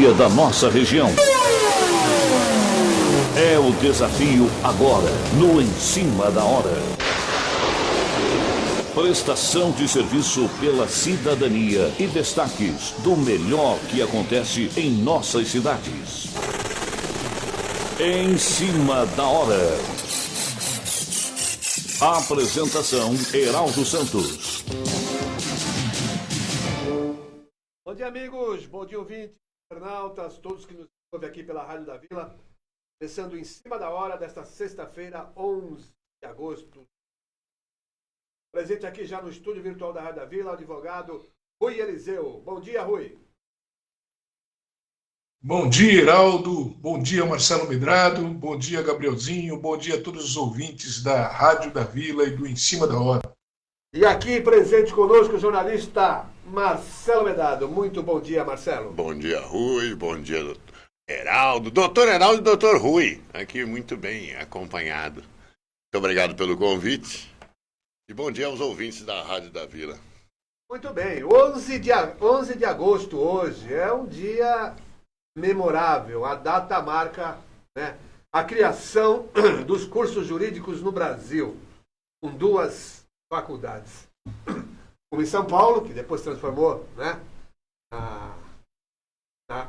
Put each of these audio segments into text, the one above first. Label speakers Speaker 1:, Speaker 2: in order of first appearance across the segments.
Speaker 1: economia da nossa região. É o desafio agora, no Em Cima da Hora. Prestação de serviço pela cidadania e destaques do melhor que acontece em nossas cidades. Em Cima da Hora. Apresentação: Heraldo Santos.
Speaker 2: Bom dia, amigos. Bom dia, ouvintes, internautas, todos que nos ouvem aqui pela Rádio da Vila. Começando Em Cima da Hora desta sexta-feira, 11 de agosto. Presente aqui já no estúdio virtual da Rádio da Vila, o advogado Rui Eliseu. Bom dia, Rui.
Speaker 3: Bom dia, Heraldo. Bom dia, Marcelo Medrado. Bom dia, Gabrielzinho. Bom dia a todos os ouvintes da Rádio da Vila e do Em Cima da Hora.
Speaker 2: E aqui presente conosco o jornalista Marcelo Medrado. Muito bom dia, Marcelo.
Speaker 4: Bom dia, Rui. Bom dia, Heraldo. Doutor Heraldo e doutor Rui. Aqui muito bem acompanhado. Muito obrigado pelo convite. E bom dia aos ouvintes da Rádio da Vila.
Speaker 2: Muito bem. 11 de agosto hoje é um dia memorável. A data marca, né, a criação dos cursos jurídicos no Brasil, com duas faculdades. Uma em São Paulo, que depois se transformou, né,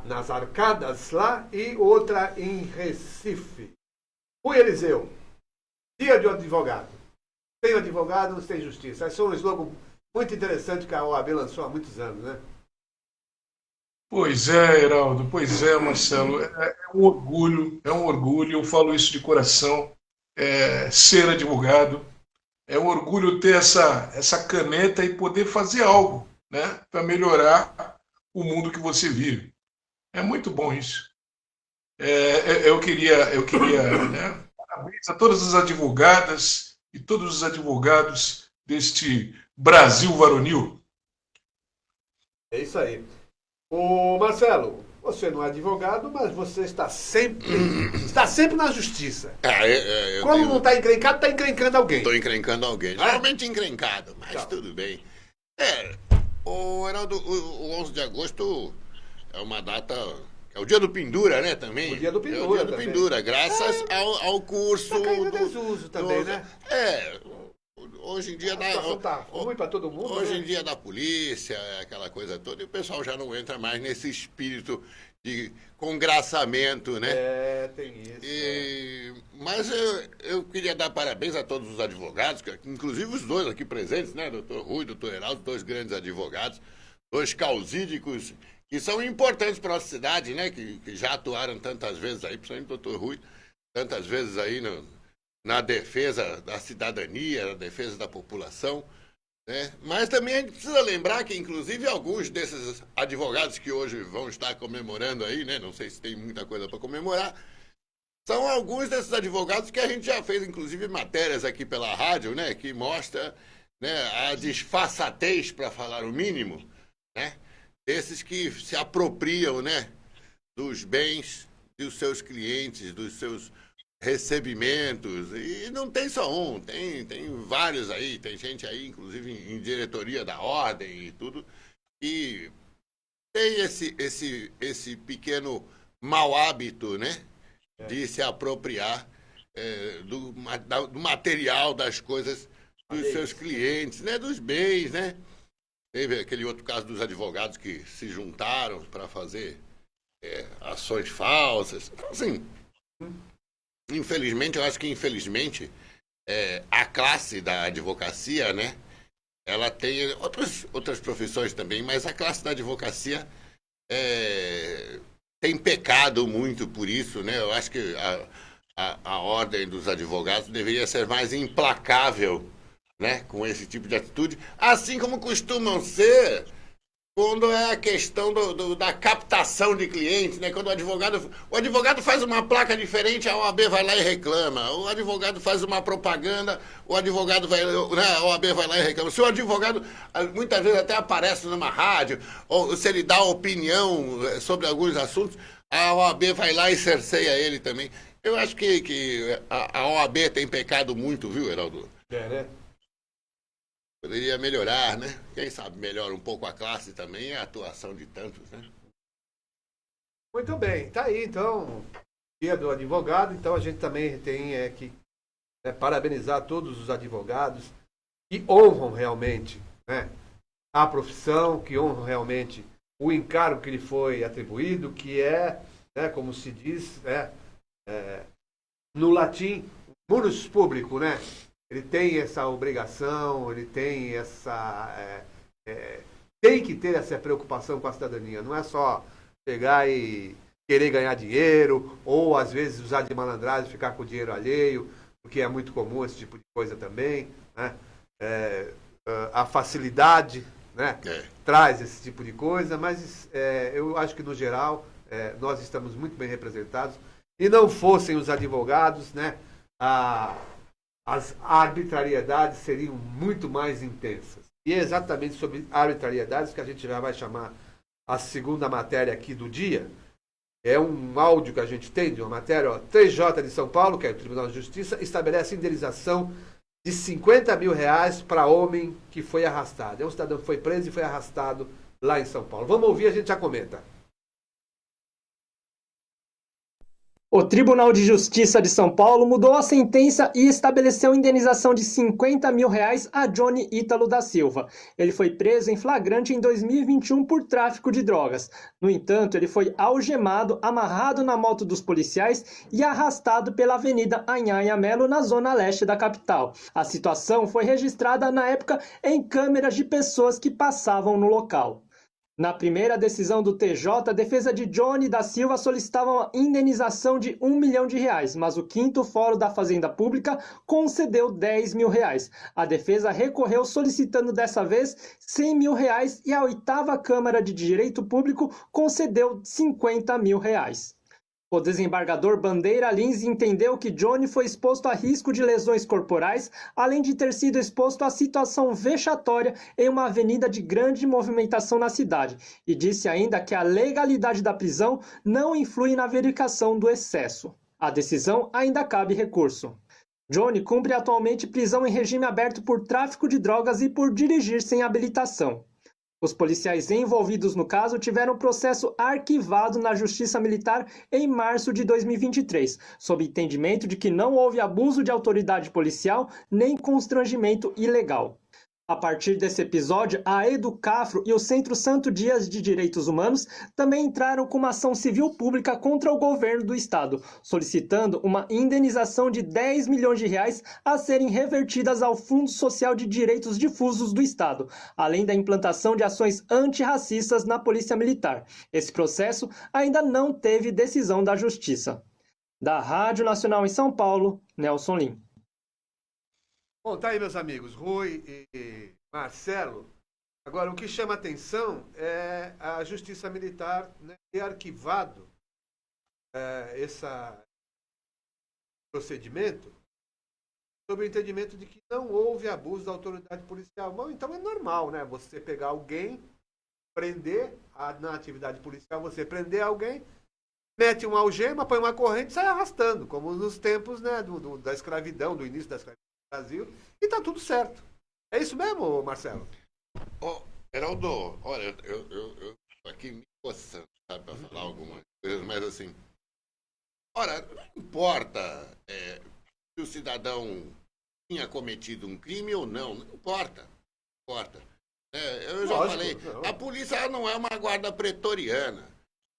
Speaker 2: nas Arcadas lá, e outra em Recife. Rui Eliseu, dia de advogado. Sem advogado, não tem justiça. Esse é um slogan muito interessante que a OAB lançou há muitos anos, né?
Speaker 3: Pois é, Heraldo. Pois é, Marcelo. É um orgulho, eu falo isso de coração, ser advogado. É um orgulho ter essa caneta e poder fazer algo, né, para melhorar o mundo que você vive. É muito bom isso. Eu queria, né, parabéns a todas as advogadas e todos os advogados deste Brasil varonil.
Speaker 2: É isso aí. Ô Marcelo, você não é advogado, mas você está sempre na justiça. Quando não está encrencado, está encrencando alguém.
Speaker 4: Estou encrencando alguém. Geralmente encrencado, mas
Speaker 2: Tchau.
Speaker 4: Tudo bem. O Heraldo, o 11 de agosto é uma data... É o dia do Pendura, né, também?
Speaker 2: O dia do Pendura
Speaker 4: É o dia do
Speaker 2: também.
Speaker 4: Pendura, graças ao curso...
Speaker 2: Tá caindo em desuso também, né?
Speaker 4: Hoje em dia...
Speaker 2: A situação tá ruim para todo mundo,
Speaker 4: Hoje
Speaker 2: né?
Speaker 4: em dia da polícia, aquela coisa toda, e o pessoal já não entra mais nesse espírito de congraçamento, né?
Speaker 2: Tem isso.
Speaker 4: Mas eu queria dar parabéns a todos os advogados, inclusive os dois aqui presentes, né? Doutor Rui, doutor Heraldo, dois grandes advogados, dois causídicos, que são importantes para a nossa cidade, né? Que já atuaram tantas vezes aí, principalmente o doutor Rui, tantas vezes aí na defesa da cidadania, na defesa da população, né? Mas também a gente precisa lembrar que, inclusive, alguns desses advogados que hoje vão estar comemorando aí, né? Não sei se tem muita coisa para comemorar, são alguns desses advogados que a gente já fez, inclusive, matérias aqui pela rádio, né? Que mostra, né, a disfarçatez, para falar o mínimo, né? Desses que se apropriam, né, dos bens dos seus clientes, dos seus recebimentos. E não tem só um, tem vários aí, tem gente aí, inclusive em diretoria da ordem e tudo, e tem esse pequeno mau hábito, né, de se apropriar do material, das coisas dos seus clientes, né, dos bens, né. Teve aquele outro caso dos advogados que se juntaram para fazer ações falsas. Então, assim, infelizmente, eu acho que a classe da advocacia, né, ela tem outras profissões também, mas a classe da advocacia tem pecado muito por isso, né? Eu acho que a ordem dos advogados deveria ser mais implacável, né, com esse tipo de atitude, assim como costumam ser quando é a questão da captação de clientes, né? Quando o advogado faz uma placa diferente, a OAB vai lá e reclama. O advogado faz uma propaganda, o advogado vai, né, a OAB vai lá e reclama. Se o advogado muitas vezes até aparece numa rádio, ou se ele dá opinião sobre alguns assuntos, a OAB vai lá e cerceia ele também. Eu acho que a OAB tem pecado muito, viu, Heraldo?
Speaker 2: Né?
Speaker 4: Poderia melhorar, né? Quem sabe melhora um pouco a classe também e a atuação de tantos, né?
Speaker 2: Muito bem, tá aí então, dia do advogado, então a gente também tem que parabenizar todos os advogados que honram realmente, né, a profissão, que honram realmente o encargo que lhe foi atribuído, que é, né, como se diz, no latim, munus público, né? Ele tem essa obrigação, ele tem tem que ter essa preocupação com a cidadania. Não é só pegar e querer ganhar dinheiro, ou às vezes usar de malandragem e ficar com o dinheiro alheio, porque é muito comum esse tipo de coisa também, né? A facilidade, né, traz esse tipo de coisa, mas eu acho que no geral nós estamos muito bem representados. E não fossem os advogados, né, as arbitrariedades seriam muito mais intensas. E é exatamente sobre arbitrariedades que a gente já vai chamar a segunda matéria aqui do dia. É um áudio que a gente tem de uma matéria, TJ de São Paulo, que é o Tribunal de Justiça, estabelece indenização de R$50 mil para homem que foi arrastado. É um cidadão que foi preso e foi arrastado lá em São Paulo. Vamos ouvir, a gente já comenta.
Speaker 5: O Tribunal de Justiça de São Paulo mudou a sentença e estabeleceu indenização de R$50 mil a Johnny Ítalo da Silva. Ele foi preso em flagrante em 2021 por tráfico de drogas. No entanto, ele foi algemado, amarrado na moto dos policiais e arrastado pela Avenida Anhanha Melo, na zona leste da capital. A situação foi registrada na época em câmeras de pessoas que passavam no local. Na primeira decisão do TJ, a defesa de Johnny da Silva solicitava uma indenização de R$1 milhão, mas o quinto Fórum da Fazenda Pública concedeu R$10 mil. A defesa recorreu solicitando dessa vez R$100 mil e a oitava Câmara de Direito Público concedeu R$50 mil. O desembargador Bandeira Lins entendeu que Johnny foi exposto a risco de lesões corporais, além de ter sido exposto a situação vexatória em uma avenida de grande movimentação na cidade, e disse ainda que a legalidade da prisão não influi na verificação do excesso. A decisão ainda cabe recurso. Johnny cumpre atualmente prisão em regime aberto por tráfico de drogas e por dirigir sem habilitação. Os policiais envolvidos no caso tiveram processo arquivado na Justiça Militar em março de 2023, sob entendimento de que não houve abuso de autoridade policial nem constrangimento ilegal. A partir desse episódio, a Educafro e o Centro Santo Dias de Direitos Humanos também entraram com uma ação civil pública contra o governo do estado, solicitando uma indenização de R$10 milhões a serem revertidas ao Fundo Social de Direitos Difusos do estado, além da implantação de ações antirracistas na Polícia Militar. Esse processo ainda não teve decisão da Justiça. Da Rádio Nacional em São Paulo, Nelson Lim.
Speaker 2: Bom, tá aí, meus amigos, Rui e Marcelo. Agora, o que chama atenção é a Justiça Militar, né, ter arquivado esse procedimento sob o entendimento de que não houve abuso da autoridade policial. Bom, então é normal, né? Você pegar alguém, prender, na atividade policial, você prender alguém, mete uma algema, põe uma corrente e sai arrastando, como nos tempos, né, da escravidão, do início da escravidão no Brasil, e tá tudo certo. É isso mesmo, Marcelo?
Speaker 4: Heraldo, olha, eu tô aqui me coçando, sabe, para falar algumas coisas, mas assim, ora, não importa se o cidadão tinha cometido um crime ou não importa. Eu já falei, não. A polícia não é uma guarda pretoriana,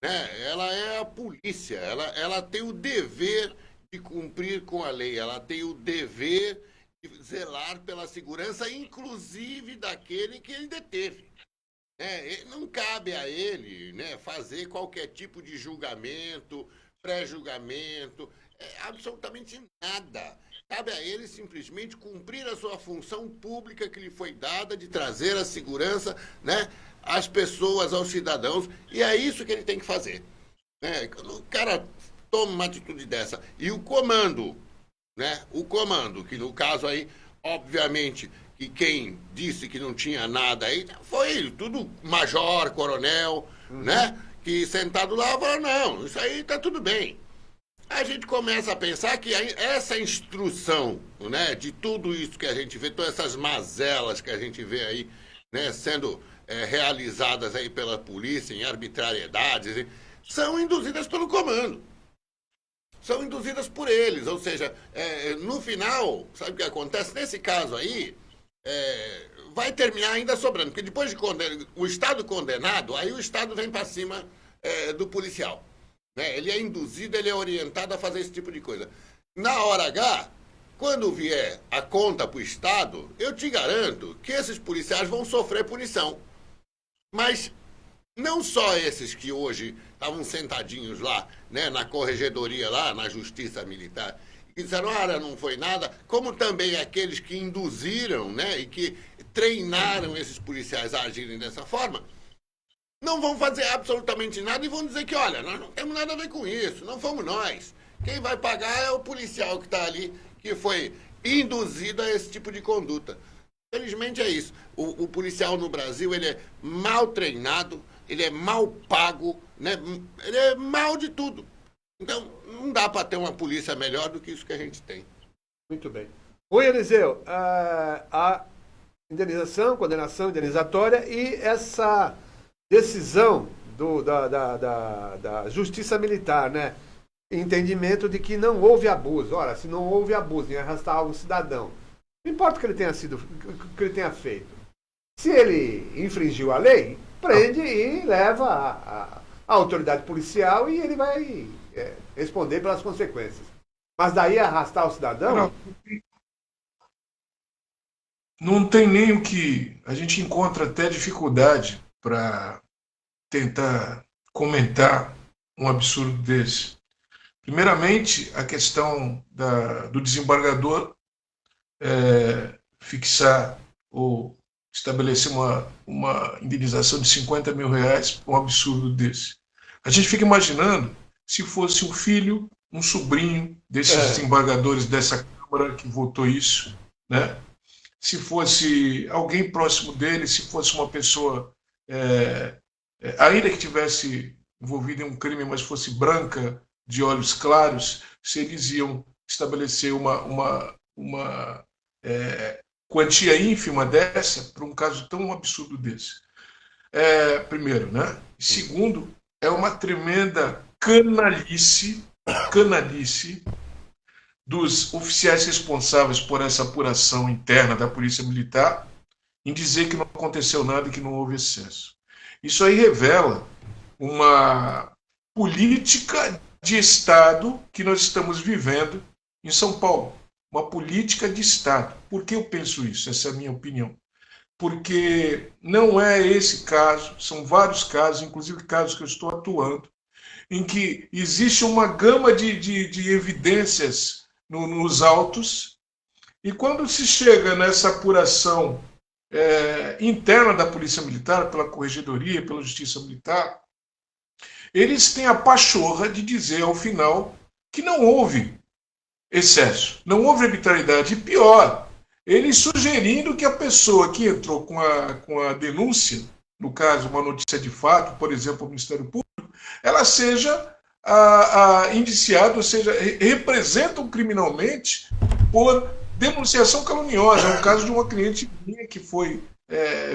Speaker 4: né? Ela é a polícia, ela tem o dever de cumprir com a lei, ela tem o dever de zelar pela segurança, inclusive daquele que ele deteve. Não cabe a ele, né, fazer qualquer tipo de julgamento, pré-julgamento, absolutamente nada. Cabe a ele simplesmente cumprir a sua função pública que lhe foi dada de trazer a segurança, né, às pessoas, aos cidadãos, e é isso que ele tem que fazer. O cara toma uma atitude dessa. E o comando, né? O comando, que no caso aí, obviamente, que quem disse que não tinha nada aí, foi ele, tudo major, coronel, né? Que sentado lá falou, não, isso aí tá tudo bem. A gente começa a pensar que essa instrução, né, de tudo isso que a gente vê, todas essas mazelas que a gente vê aí, né, sendo realizadas aí pela polícia em arbitrariedades, são induzidas pelo comando. São induzidas por eles. Ou seja, no final, sabe o que acontece? Nesse caso aí, vai terminar ainda sobrando. Porque depois de o Estado condenado, aí o Estado vem para cima do policial. Né? Ele é induzido, ele é orientado a fazer esse tipo de coisa. Na hora H, quando vier a conta para o Estado, eu te garanto que esses policiais vão sofrer punição. Mas não só esses que hoje estavam sentadinhos lá, né, na corregedoria lá, na Justiça Militar, e disseram, não foi nada, como também aqueles que induziram, né, e que treinaram esses policiais a agirem dessa forma, não vão fazer absolutamente nada e vão dizer que, olha, nós não temos nada a ver com isso, não fomos nós. Quem vai pagar é o policial que está ali, que foi induzido a esse tipo de conduta. Felizmente é isso. O policial no Brasil, ele é mal treinado, ele é mal pago, né? Ele é mal de tudo. Então, não dá para ter uma polícia melhor do que isso que a gente tem.
Speaker 2: Muito bem. Oi, Eliseu. A indenização, condenação indenizatória e essa decisão da Justiça Militar, né? Entendimento de que não houve abuso. Ora, se não houve abuso em arrastar algum cidadão, não importa o que ele tenha que ele tenha feito. Se ele infringiu a lei, prende e leva a autoridade policial e ele vai responder pelas consequências. Mas daí arrastar o cidadão...
Speaker 3: Não tem nem o que... A gente encontra até dificuldade para tentar comentar um absurdo desse. Primeiramente, a questão do desembargador fixar ou estabelecer uma indenização de 50 mil reais por um absurdo desse. A gente fica imaginando se fosse um filho, um sobrinho desses desembargadores dessa Câmara que votou isso, né? Se fosse alguém próximo dele, se fosse uma pessoa, ainda que tivesse envolvida em um crime, mas fosse branca, de olhos claros, se eles iam estabelecer uma quantia ínfima dessa para um caso tão absurdo desse. Primeiro, né? Segundo, é uma tremenda canalice dos oficiais responsáveis por essa apuração interna da Polícia Militar em dizer que não aconteceu nada e que não houve excesso. Isso aí revela uma política de Estado que nós estamos vivendo em São Paulo. Uma política de Estado. Por que eu penso isso? Essa é a minha opinião. Porque não é esse caso, são vários casos, inclusive casos que eu estou atuando, em que existe uma gama de evidências nos autos, e quando se chega nessa apuração interna da Polícia Militar, pela Corregedoria, pela Justiça Militar, eles têm a pachorra de dizer ao final que não houve excesso, não houve arbitrariedade. E pior, eles sugerindo que a pessoa que entrou com a denúncia, no caso uma notícia de fato, por exemplo, o Ministério Público, ela seja indiciada, ou seja, representam criminalmente por denunciação caluniosa. É o caso de uma cliente minha que foi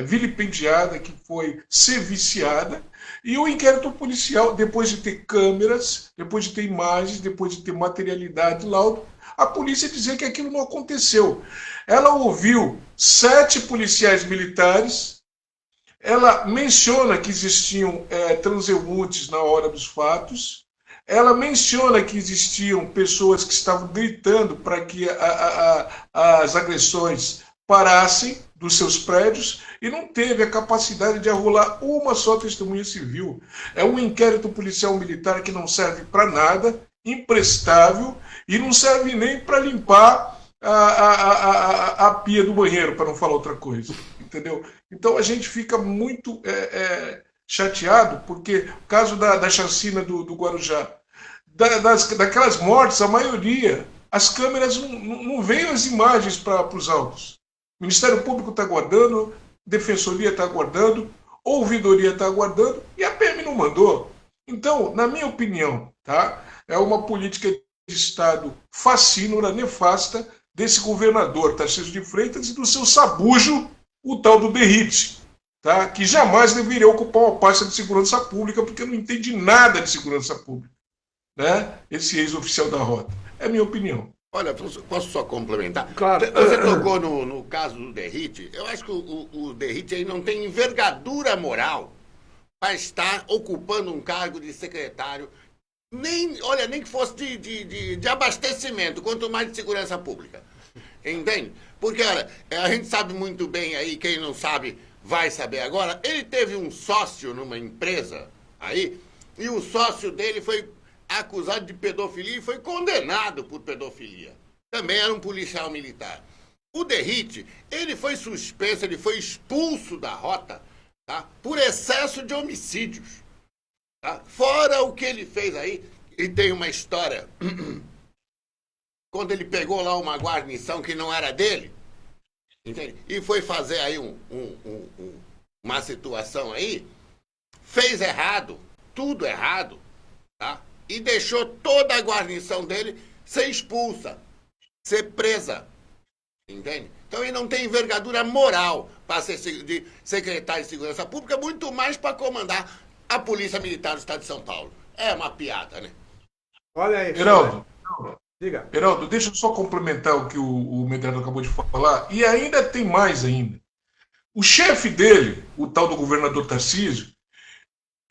Speaker 3: vilipendiada, que foi serviciada, e o inquérito policial, depois de ter câmeras, depois de ter imagens, depois de ter materialidade, laudo, a polícia dizia que aquilo não aconteceu. Ela ouviu 7 policiais militares, ela menciona que existiam transeuntes na hora dos fatos, ela menciona que existiam pessoas que estavam gritando para que as agressões parassem dos seus prédios e não teve a capacidade de arrolar uma só testemunha civil. É um inquérito policial militar que não serve para nada, imprestável, e não serve nem para limpar a pia do banheiro, para não falar outra coisa. Entendeu? Então a gente fica muito chateado, porque o caso da chacina do Guarujá, daquelas mortes, a maioria, as câmeras não veem as imagens para os autos. O Ministério Público está aguardando, Defensoria está aguardando, Ouvidoria está aguardando e a PM não mandou. Então, na minha opinião, tá, é uma política de Estado facínora, nefasta, desse governador Tarcísio de Freitas e do seu sabujo, o tal do Derrite. tá? Que jamais deveria ocupar uma pasta de segurança pública, porque não entende nada de segurança pública, né? Esse ex-oficial da Rota. É a minha opinião.
Speaker 4: Olha, posso só complementar?
Speaker 2: Claro.
Speaker 4: Você tocou no caso do Derrite. Eu acho que o Derrite aí não tem envergadura moral para estar ocupando um cargo de secretário, nem que fosse de abastecimento, quanto mais de segurança pública. Entende? Porque, olha, a gente sabe muito bem aí, quem não sabe vai saber agora, ele teve um sócio numa empresa aí, e o sócio dele foi acusado de pedofilia e foi condenado por pedofilia. Também era um policial militar. O Derrite, ele foi suspenso, ele foi expulso da Rota, tá? Por excesso de homicídios. Tá? Fora o que ele fez aí, ele tem uma história. Quando ele pegou lá uma guarnição que não era dele, entende? E foi fazer aí uma situação aí, fez errado, tudo errado, tá? E deixou toda a guarnição dele ser expulsa, ser presa, entende? Então ele não tem envergadura moral para ser de secretário de Segurança Pública, muito mais para comandar a Polícia Militar do Estado de São Paulo. É uma piada, né?
Speaker 2: Olha aí.
Speaker 3: Heraldo,
Speaker 2: Diga.
Speaker 3: Heraldo, deixa eu só complementar o que o Medrado acabou de falar. E ainda tem mais ainda. O chefe dele, o tal do governador Tarcísio,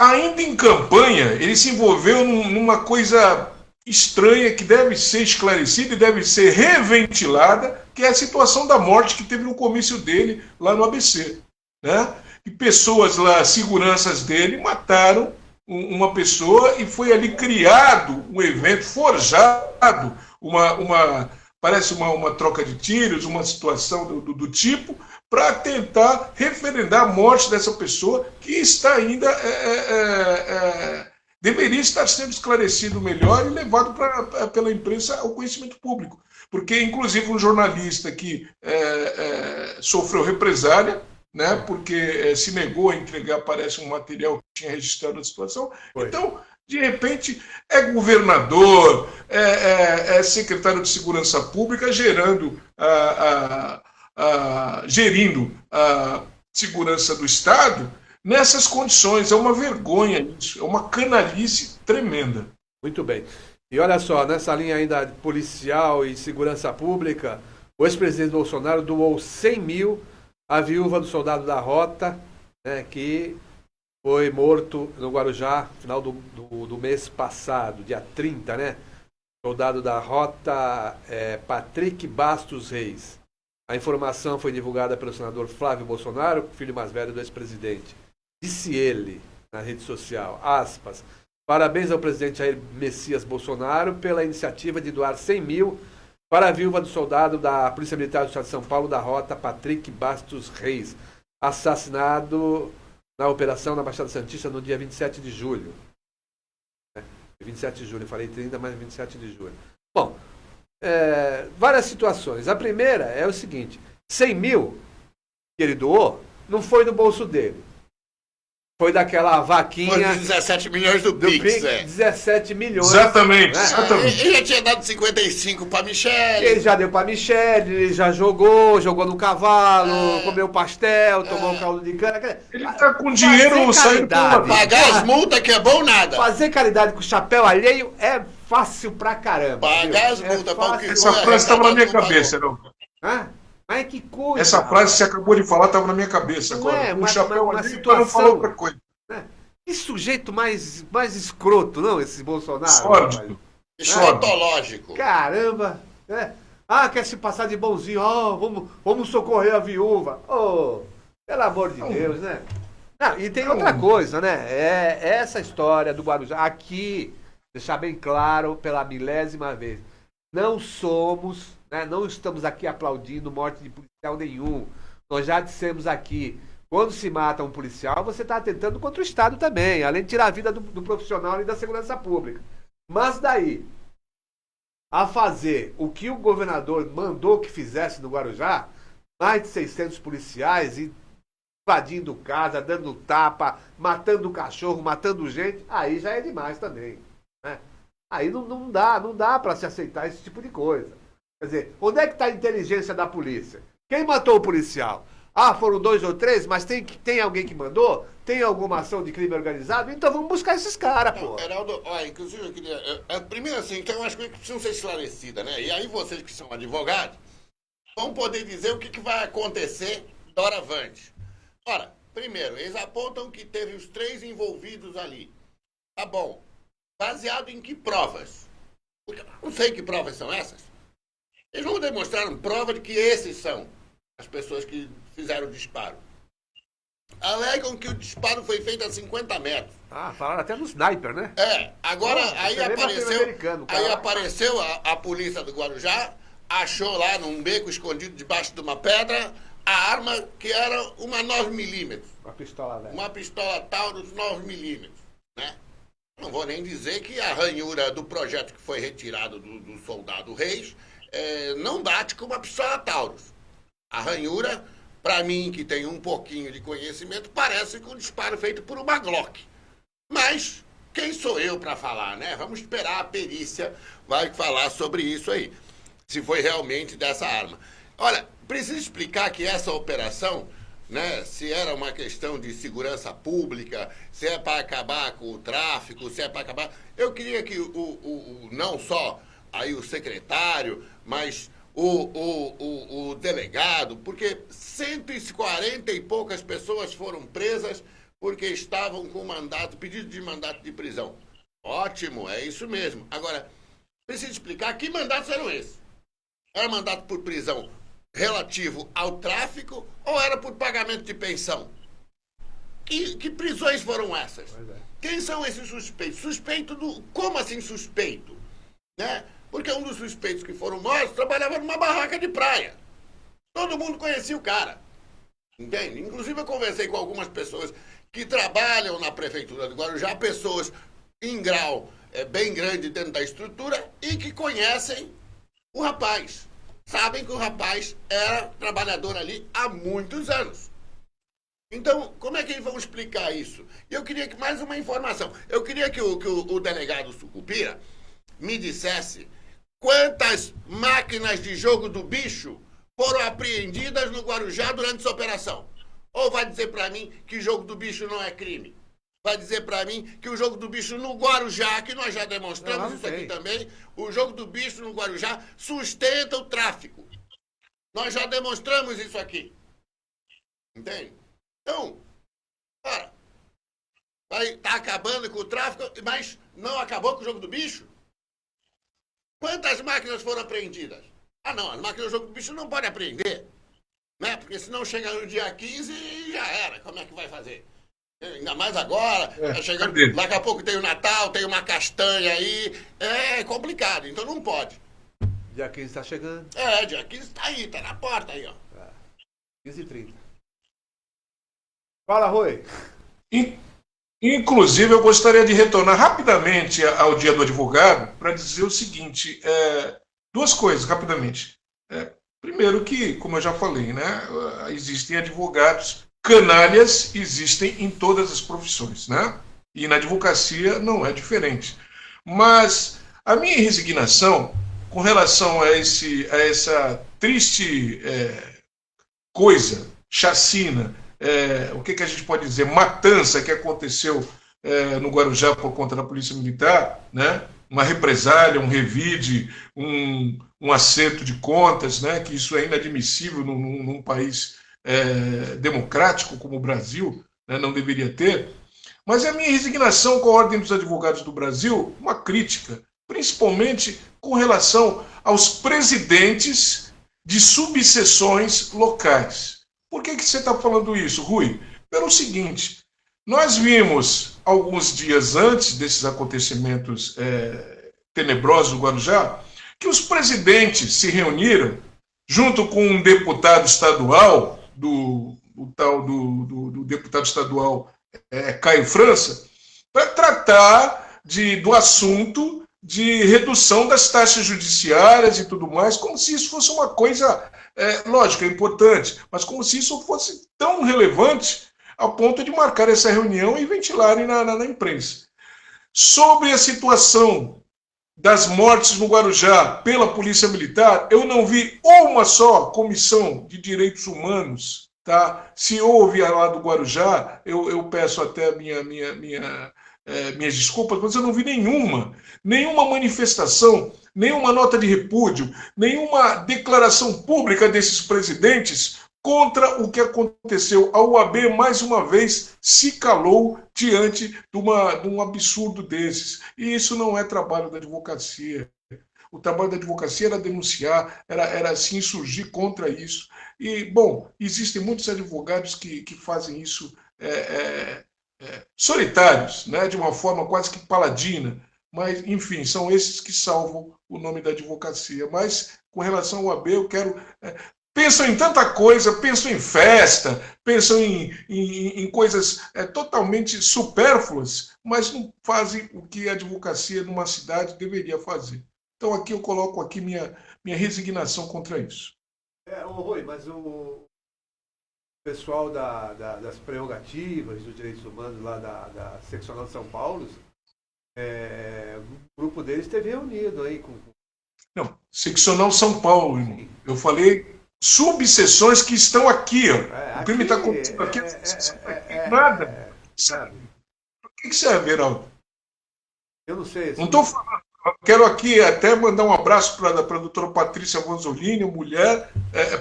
Speaker 3: ainda em campanha, ele se envolveu numa coisa estranha que deve ser esclarecida e deve ser reventilada, que é a situação da morte que teve no comício dele lá no ABC. Né? E pessoas lá, seguranças dele, mataram uma pessoa e foi ali criado um evento forjado, parece uma troca de tiros, uma situação do tipo, para tentar referendar a morte dessa pessoa que está ainda deveria estar sendo esclarecido melhor e levado pela imprensa ao conhecimento público. Porque, inclusive, um jornalista que sofreu represália, né, porque se negou a entregar, parece, um material que tinha registrado a situação. Foi. Então, de repente, é governador, é secretário de Segurança Pública, gerindo a segurança do Estado nessas condições. É uma vergonha isso, é uma canalice tremenda.
Speaker 2: Muito bem. E olha só, nessa linha ainda policial e segurança pública, o ex-presidente Bolsonaro doou 100 mil à viúva do soldado da Rota, né, que foi morto no Guarujá no final do mês passado, dia 30, né? Soldado da Rota, Patrick Bastos Reis. A informação foi divulgada pelo senador Flávio Bolsonaro, filho mais velho do ex-presidente. Disse ele na rede social, aspas, parabéns ao presidente Jair Messias Bolsonaro pela iniciativa de doar 100 mil para a viúva do soldado da Polícia Militar do Estado de São Paulo, da Rota, Patrick Bastos Reis, assassinado na operação na Baixada Santista no dia 27 de julho. 27 de julho, falei 30, mas 27 de julho. Bom, várias situações. A primeira é o seguinte, 100 mil que ele doou não foi do bolso dele. Foi daquela vaquinha...
Speaker 4: Foi de 17 milhões do Pix,
Speaker 2: 17 milhões.
Speaker 3: Exatamente,
Speaker 2: né?
Speaker 3: exatamente.
Speaker 4: Ele já tinha dado 55 para Michele.
Speaker 2: Ele já deu para Michele, ele já jogou no cavalo, comeu pastel, tomou caldo de cana.
Speaker 3: Ele está com dinheiro saindo
Speaker 2: caridade.
Speaker 4: Pagar as multas que é bom nada.
Speaker 2: Fazer caridade com o chapéu alheio é fácil pra caramba.
Speaker 4: Pagar as multas para o que
Speaker 3: Essa frase estava na minha cabeça, não.
Speaker 2: Hã? Mas que coisa.
Speaker 3: Essa frase que você acabou de falar estava na minha cabeça agora.
Speaker 2: Não é,
Speaker 3: o chapéu
Speaker 2: uma
Speaker 3: ali
Speaker 2: situação,
Speaker 3: não falou outra coisa.
Speaker 2: Né? Que sujeito mais escroto, não, esse Bolsonaro?
Speaker 3: Sórdido.
Speaker 4: Escrotológico.
Speaker 2: Caramba. Né? Quer se passar de bonzinho. Vamos socorrer a viúva. Pelo amor de Deus, né? E tem outra coisa, né? Essa história do Guarujá. Aqui, deixar bem claro pela milésima vez. Não somos... Não estamos aqui aplaudindo morte de policial nenhum. Nós já dissemos aqui, quando se mata um policial, você está atentando contra o Estado também, além de tirar a vida do profissional e da segurança pública. Mas daí, a fazer o que o governador mandou que fizesse no Guarujá, mais de 600 policiais invadindo casa, dando tapa, matando cachorro, matando gente, aí já é demais também. Né? Aí não dá para se aceitar esse tipo de coisa. Quer dizer, onde é que está a inteligência da polícia? Quem matou o policial? Ah, foram 2 ou 3, mas tem alguém que mandou? Tem alguma ação de crime organizado? Então vamos buscar esses caras, pô.
Speaker 4: Heraldo, olha, inclusive eu queria. Primeiro assim, tem umas coisas que precisam ser esclarecidas, né? E aí vocês que são advogados vão poder dizer o que vai acontecer doravante. Ora, primeiro, eles apontam que teve os 3 envolvidos ali. Tá bom. Baseado em que provas? Porque eu não sei que provas são essas. Eles não demonstraram prova de que esses são as pessoas que fizeram o disparo. Alegam que o disparo foi feito a 50 metros.
Speaker 2: Ah, falaram até do sniper, né?
Speaker 4: Agora aí
Speaker 2: cara.
Speaker 4: apareceu a polícia do Guarujá, achou lá num beco escondido debaixo de uma pedra a arma que era uma 9mm.
Speaker 2: Uma pistola velha.
Speaker 4: Uma pistola Taurus 9mm, né? Não vou nem dizer que a ranhura do projeto que foi retirado do soldado Reis não bate com uma pistola Taurus. A ranhura, para mim, que tem um pouquinho de conhecimento, parece com um disparo feito por uma Glock. Mas quem sou eu para falar, né? Vamos esperar a perícia vai falar sobre isso aí, se foi realmente dessa arma. Olha, preciso explicar que essa operação, né, se era uma questão de segurança pública, se é para acabar com o tráfico, se é para acabar... Eu queria que não só aí o secretário, mas o delegado, porque 140 e poucas pessoas foram presas porque estavam com pedido de mandato de prisão. Ótimo, é isso mesmo. Agora, preciso explicar que mandatos eram esses. Era mandato por prisão relativo ao tráfico ou era por pagamento de pensão? Que prisões foram essas? Quem são esses suspeitos? Como assim suspeito? Né? Porque um dos suspeitos que foram mortos trabalhava numa barraca de praia. Todo mundo conhecia o cara. Entende? Inclusive eu conversei com algumas pessoas que trabalham na prefeitura de Guarujá, pessoas em grau bem grande dentro da estrutura e que conhecem o rapaz. Sabem que o rapaz era trabalhador ali há muitos anos. Então, como é que eles vão explicar isso? Eu queria que mais uma informação. Eu queria que o delegado Sucupira me dissesse quantas máquinas de jogo do bicho foram apreendidas no Guarujá durante essa operação. Ou vai dizer para mim que jogo do bicho não é crime? Vai dizer para mim que o jogo do bicho no Guarujá, que nós já demonstramos isso aqui também, o jogo do bicho no Guarujá sustenta o tráfico. Nós já demonstramos isso aqui. Entende? Então, cara, tá acabando com o tráfico, mas não acabou com o jogo do bicho? Quantas máquinas foram apreendidas? Ah, não, as máquinas do jogo do bicho não podem apreender, né? Porque senão chega no dia 15 e já era. Como é que vai fazer? Ainda mais agora, chegando, daqui a pouco tem o Natal, tem uma castanha aí, é complicado, então não pode.
Speaker 2: Dia 15 está chegando.
Speaker 4: Dia 15 está aí, tá na porta aí, ó.
Speaker 2: 15h30. Fala, Rui.
Speaker 3: Inclusive, eu gostaria de retornar rapidamente ao Dia do Advogado para dizer o seguinte, 2 coisas, rapidamente. Primeiro que, como eu já falei, né, existem advogados canalhas, existem em todas as profissões, né? E na advocacia não é diferente. Mas a minha resignação com relação a essa triste coisa, chacina, o que a gente pode dizer, matança que aconteceu no Guarujá por conta da Polícia Militar, né? Uma represália, um revide, um acerto de contas, né? Que isso é inadmissível num país democrático como o Brasil, né? Não deveria ter. Mas a minha resignação com a Ordem dos Advogados do Brasil, uma crítica, principalmente com relação aos presidentes de subseções locais. Por que você está falando isso, Rui? Pelo seguinte, nós vimos, alguns dias antes desses acontecimentos tenebrosos do Guarujá, que os presidentes se reuniram junto com um deputado estadual, do deputado estadual Caio França, para tratar do assunto de redução das taxas judiciárias e tudo mais, como se isso fosse uma coisa, lógico, é importante, mas como se isso fosse tão relevante ao ponto de marcar essa reunião e ventilarem na imprensa. Sobre a situação das mortes no Guarujá pela Polícia Militar, eu não vi uma só comissão de direitos humanos Tá? Se houve lá do Guarujá, eu peço até minhas desculpas, mas eu não vi nenhuma manifestação, nenhuma nota de repúdio, nenhuma declaração pública desses presidentes contra o que aconteceu. A UAB, mais uma vez, se calou diante de um absurdo desses. E isso não é trabalho da advocacia. O trabalho da advocacia era denunciar, era se insurgir contra isso. E, bom, existem muitos advogados que fazem isso solitários, né, de uma forma quase que paladina. Mas, enfim, são esses que salvam o nome da advocacia. Mas, com relação ao AB, eu quero... pensam em tanta coisa, pensam em festa, pensam em coisas totalmente supérfluas, mas não fazem o que a advocacia numa cidade deveria fazer. Então aqui eu coloco aqui minha resignação contra isso.
Speaker 2: Rui, mas o pessoal das prerrogativas dos direitos humanos lá da Seccional de São Paulo, o grupo deles esteve reunido aí com...
Speaker 3: Não, Seccional São Paulo, irmão. Eu falei subseções que estão aqui, ó. O crime está acontecendo aqui. Nada.
Speaker 2: Sabe?
Speaker 3: Por que serve, Geraldo?
Speaker 2: Eu não sei.
Speaker 3: Não estou falando. Quero aqui até mandar um abraço para a doutora Patrícia Vanzolini, mulher,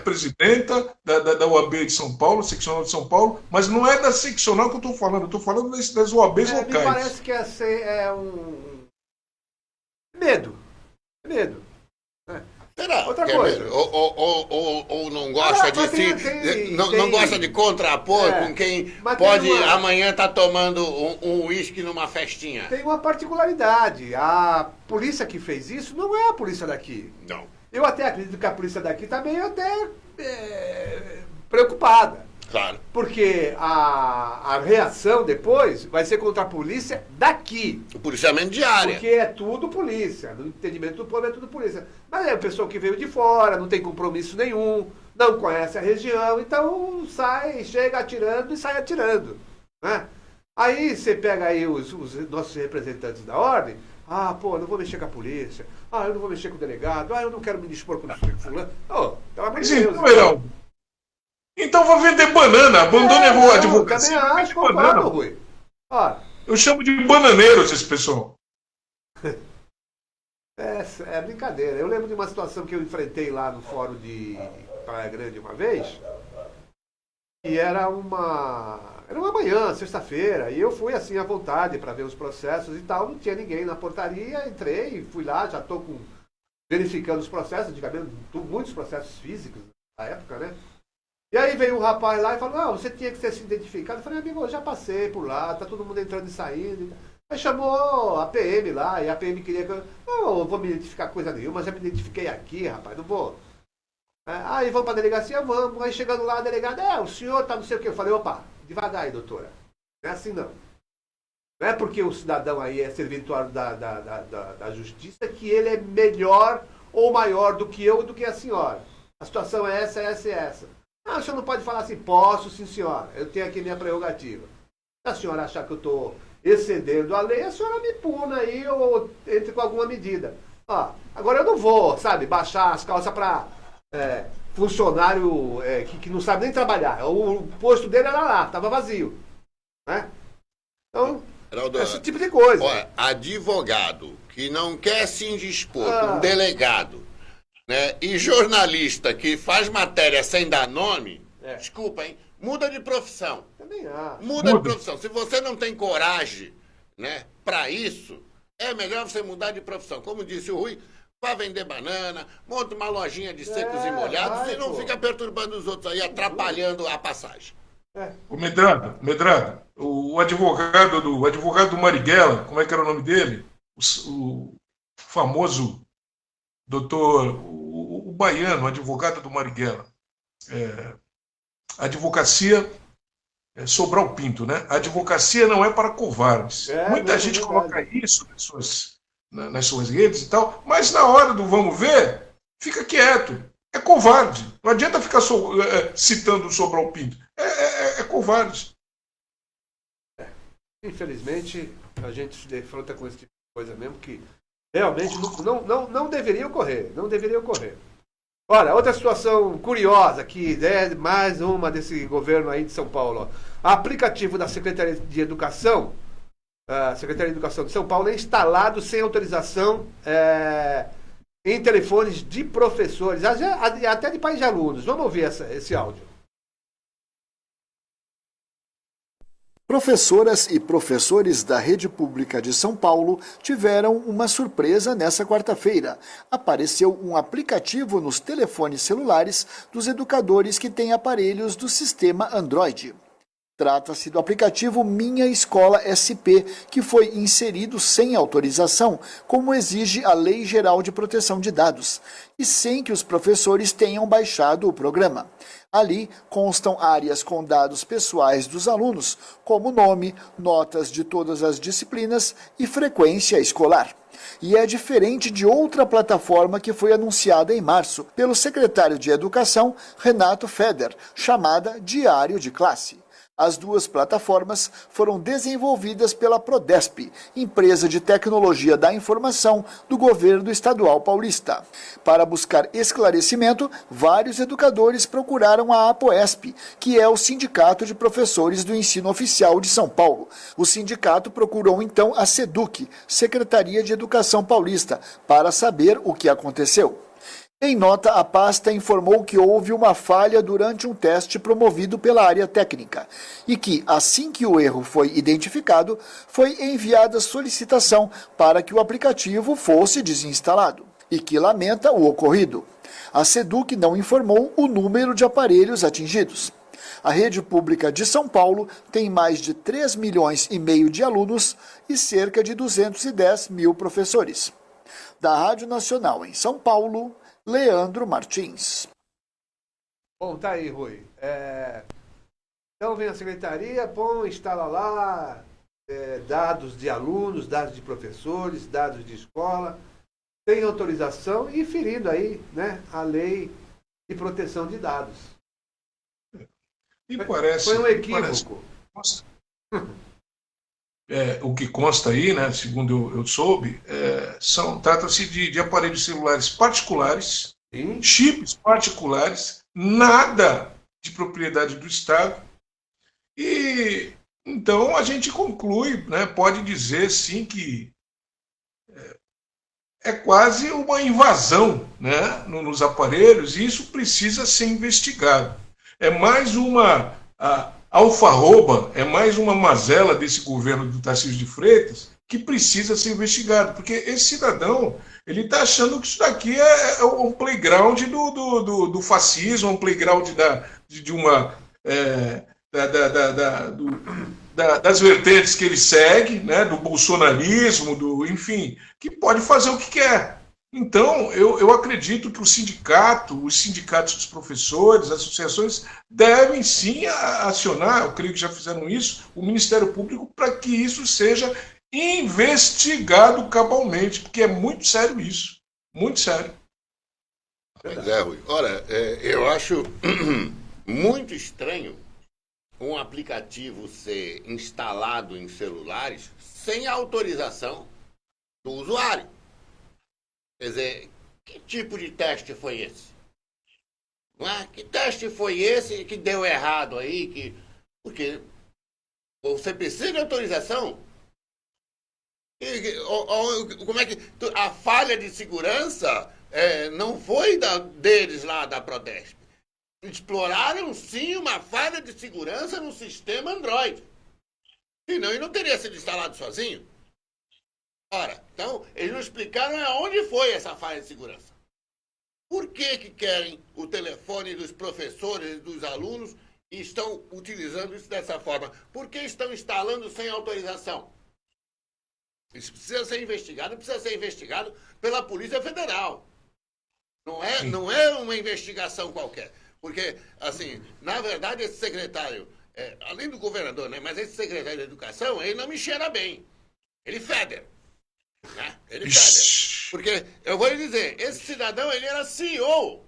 Speaker 3: presidenta da UAB de São Paulo, seccional de São Paulo, mas não é da seccional que eu estou falando das UABs locais.
Speaker 2: Me parece que é um medo.
Speaker 4: Será?
Speaker 2: Outra coisa.
Speaker 4: Ou não gosta não gosta de contrapor com quem pode amanhã estar tomando um uísque numa festinha.
Speaker 2: Tem uma particularidade. A polícia que fez isso não é a polícia daqui.
Speaker 4: Não.
Speaker 2: Eu até acredito que a polícia daqui está meio até preocupada.
Speaker 4: Claro.
Speaker 2: Porque a reação depois vai ser contra a polícia daqui.
Speaker 4: O policiamento de área.
Speaker 2: Porque é tudo polícia. No entendimento do povo é tudo polícia. Mas é o pessoal que veio de fora, não tem compromisso nenhum, não conhece a região, então chega atirando e sai atirando. Né? Aí você pega aí os nossos representantes da ordem, eu não vou mexer com a polícia, eu não vou mexer com o delegado, eu não quero me dispor com o fulano. Pelo amor de Deus.
Speaker 3: Então vou vender banana, abandone a advocacia.
Speaker 2: Eu também acho, concordo, Rui.
Speaker 3: Eu chamo de bananeiros esse pessoal.
Speaker 2: É brincadeira. Eu lembro de uma situação que eu enfrentei lá no fórum de Praia Grande uma vez, e era uma manhã, sexta-feira, e eu fui assim à vontade para ver os processos e tal, não tinha ninguém na portaria, entrei, fui lá, já estou verificando os processos, antigamente muitos processos físicos na época, né? E aí veio um rapaz lá e falou, você tinha que ter se identificado. Eu falei, amigo, eu já passei por lá, tá todo mundo entrando e saindo. Aí chamou a PM lá, e a PM queria que eu não vou me identificar coisa nenhuma, já me identifiquei aqui, rapaz, não vou. Aí vamos pra delegacia, vamos. Aí chegando lá, a delegada, o senhor tá não sei o quê. Eu falei, opa, devagar aí, doutora. Não é assim não. Não é porque o cidadão aí é servidor da justiça que ele é melhor ou maior do que eu e do que a senhora. A situação é essa, essa e essa. O senhor não pode falar assim, posso, sim senhora, eu tenho aqui minha prerrogativa. Se a senhora achar que eu estou excedendo a lei, a senhora me puna aí ou entre com alguma medida. Agora eu não vou, baixar as calças para funcionário que não sabe nem trabalhar. O posto dele era lá, estava vazio. Né? Então, esse tipo de coisa.
Speaker 4: Olha, advogado que não quer se indispor com delegado, né, e jornalista que faz matéria sem dar nome, desculpa, hein? Muda de profissão.
Speaker 2: Também acho.
Speaker 4: Muda de profissão. Se você não tem coragem, né, para isso, é melhor você mudar de profissão. Como disse o Rui, vá vender banana, monta uma lojinha de secos e molhados e não fica perturbando os outros aí, atrapalhando a passagem.
Speaker 3: O Medrado, o advogado do Marighella, como é que era o nome dele? O famoso doutor, o baiano, advogado do Marighella. A advocacia Sobral Pinto, né? A advocacia não é para covardes. Muita gente coloca isso nas suas redes e tal, mas na hora do vamos ver, fica quieto. É covarde. Não adianta ficar citando o Sobral Pinto. É covarde.
Speaker 2: Infelizmente, a gente se defronta com esse tipo de coisa mesmo que realmente não deveria ocorrer. Não deveria ocorrer. Olha, outra situação curiosa que é mais uma desse governo aí de São Paulo. Ó. Aplicativo da Secretaria de Educação, a Secretaria de Educação de São Paulo, é instalado sem autorização em telefones de professores, até de pais de alunos. Vamos ouvir esse áudio.
Speaker 6: Professoras e professores da rede pública de São Paulo tiveram uma surpresa nessa quarta-feira. Apareceu um aplicativo nos telefones celulares dos educadores que têm aparelhos do sistema Android. Trata-se do aplicativo Minha Escola SP, que foi inserido sem autorização, como exige a Lei Geral de Proteção de Dados, e sem que os professores tenham baixado o programa. Ali constam áreas com dados pessoais dos alunos, como nome, notas de todas as disciplinas e frequência escolar. E é diferente de outra plataforma que foi anunciada em março pelo secretário de Educação, Renato Feder, chamada Diário de Classe. As duas plataformas foram desenvolvidas pela Prodesp, empresa de tecnologia da informação do governo estadual paulista. Para buscar esclarecimento, vários educadores procuraram a APOESP, que é o Sindicato de Professores do Ensino Oficial de São Paulo. O sindicato procurou então a SEDUC, Secretaria de Educação Paulista, para saber o que aconteceu. Em nota, a pasta informou que houve uma falha durante um teste promovido pela área técnica e que, assim que o erro foi identificado, foi enviada solicitação para que o aplicativo fosse desinstalado e que lamenta o ocorrido. A SEDUC não informou o número de aparelhos atingidos. A rede pública de São Paulo tem mais de 3,5 milhões de alunos e cerca de 210 mil professores. Da Rádio Nacional em São Paulo, Leandro Martins.
Speaker 2: Bom, tá aí, Rui. Então vem a secretaria, instala lá dados de alunos, dados de professores, dados de escola, tem autorização e ferindo aí, né, a lei de proteção de dados.
Speaker 3: E parece,
Speaker 2: foi um equívoco.
Speaker 3: O que consta aí, né, segundo eu soube, trata-se de aparelhos celulares particulares,
Speaker 2: Sim.
Speaker 3: chips particulares, nada de propriedade do Estado. E então a gente conclui, né, pode dizer sim que é quase uma invasão, né, nos aparelhos, e isso precisa ser investigado. É mais uma alfarroba, é mais uma mazela desse governo do Tarcísio de Freitas que precisa ser investigado, porque esse cidadão, ele está achando que isso daqui é um playground do fascismo, um playground das vertentes que ele segue, né, do bolsonarismo, enfim, que pode fazer o que quer. Então, eu acredito que os sindicatos dos professores, as associações, devem sim acionar, eu creio que já fizeram isso, o Ministério Público, para que isso seja investigado cabalmente, porque é muito sério isso, muito sério.
Speaker 4: Pois é, Rui. Ora, eu acho muito estranho um aplicativo ser instalado em celulares sem autorização do usuário. Quer dizer, que tipo de teste foi esse? Não é? Que teste foi esse que deu errado aí? Porque você precisa de autorização? Como é que a falha de segurança não foi deles lá da Prodesp? Exploraram sim uma falha de segurança no sistema Android. Senão ele não teria sido instalado sozinho. Ora, então, eles não explicaram aonde foi essa falha de segurança. Por que querem o telefone dos professores e dos alunos e estão utilizando isso dessa forma? Por que estão instalando sem autorização? Isso precisa ser investigado pela Polícia Federal. Não é uma investigação qualquer. Porque, assim, na verdade, esse secretário, além do governador, né, mas esse secretário de Educação, ele não me cheira bem. Ele fede. Né? Ele fede. Porque, eu vou lhe dizer, esse cidadão, ele era CEO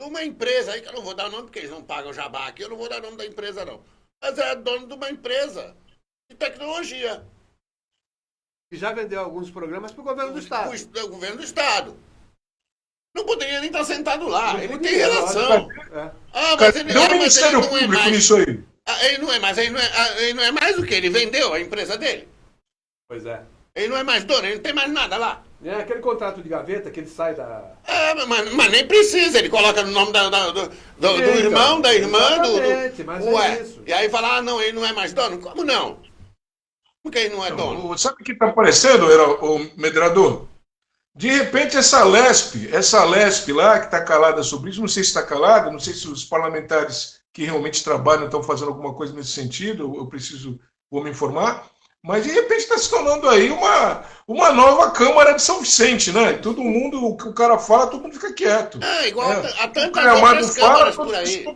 Speaker 4: de uma empresa aí, que eu não vou dar nome, porque eles não pagam jabá aqui, eu não vou dar nome da empresa, não. Mas era dono de uma empresa de tecnologia.
Speaker 2: E já vendeu alguns programas para o governo do Estado.
Speaker 4: O governo do Estado. Não poderia nem estar sentado lá.
Speaker 2: Não
Speaker 4: Ele
Speaker 2: podia,
Speaker 4: tem relação.
Speaker 2: É.
Speaker 3: Cadê o Ministério
Speaker 4: não é
Speaker 3: Público
Speaker 4: mais.
Speaker 3: nisso aí?
Speaker 4: Ele não é mais o que? Ele vendeu a empresa dele.
Speaker 2: Pois é.
Speaker 4: Ele não é mais dono, ele não tem mais nada lá.
Speaker 2: É aquele contrato de gaveta que ele sai da...
Speaker 4: Mas nem precisa, ele coloca no nome do irmão, da irmã,
Speaker 2: exatamente, mas é isso.
Speaker 4: E aí fala, não, ele não é mais dono? Como não? Porque ele não é dono?
Speaker 3: Sabe o que está aparecendo, o Medrador? De repente, essa Lesp lá, que está calada sobre isso, não sei se está calada, não sei se os parlamentares que realmente trabalham estão fazendo alguma coisa nesse sentido, vou me informar, mas de repente está se tornando aí uma nova Câmara de São Vicente, né? Todo mundo, o que o cara fala, todo mundo fica quieto.
Speaker 4: Igual a tantas outras câmaras por aí.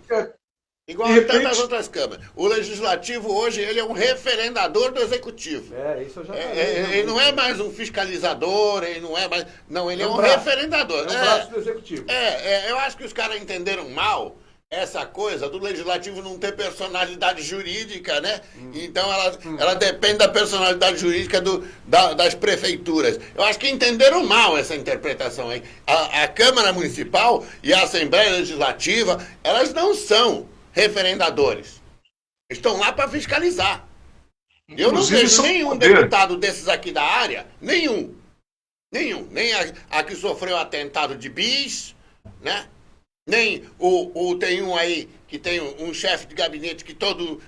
Speaker 4: Igual a tantas outras câmaras. O Legislativo hoje, ele é um referendador do Executivo.
Speaker 2: Isso eu já
Speaker 4: ele não é mais um fiscalizador, ele não é mais... Não, ele é um referendador.
Speaker 2: É um braço do Executivo.
Speaker 4: Eu acho que os caras entenderam mal essa coisa do Legislativo não ter personalidade jurídica, né? Então ela depende da personalidade jurídica das prefeituras. Eu acho que entenderam mal essa interpretação aí. A Câmara Municipal e a Assembleia Legislativa, elas não são referendadores. Estão lá para fiscalizar. Eu não vejo nenhum deputado desses aqui da área, nenhum. Nem a que sofreu atentado de bis, né? Nem tem um aí que tem um chefe de gabinete que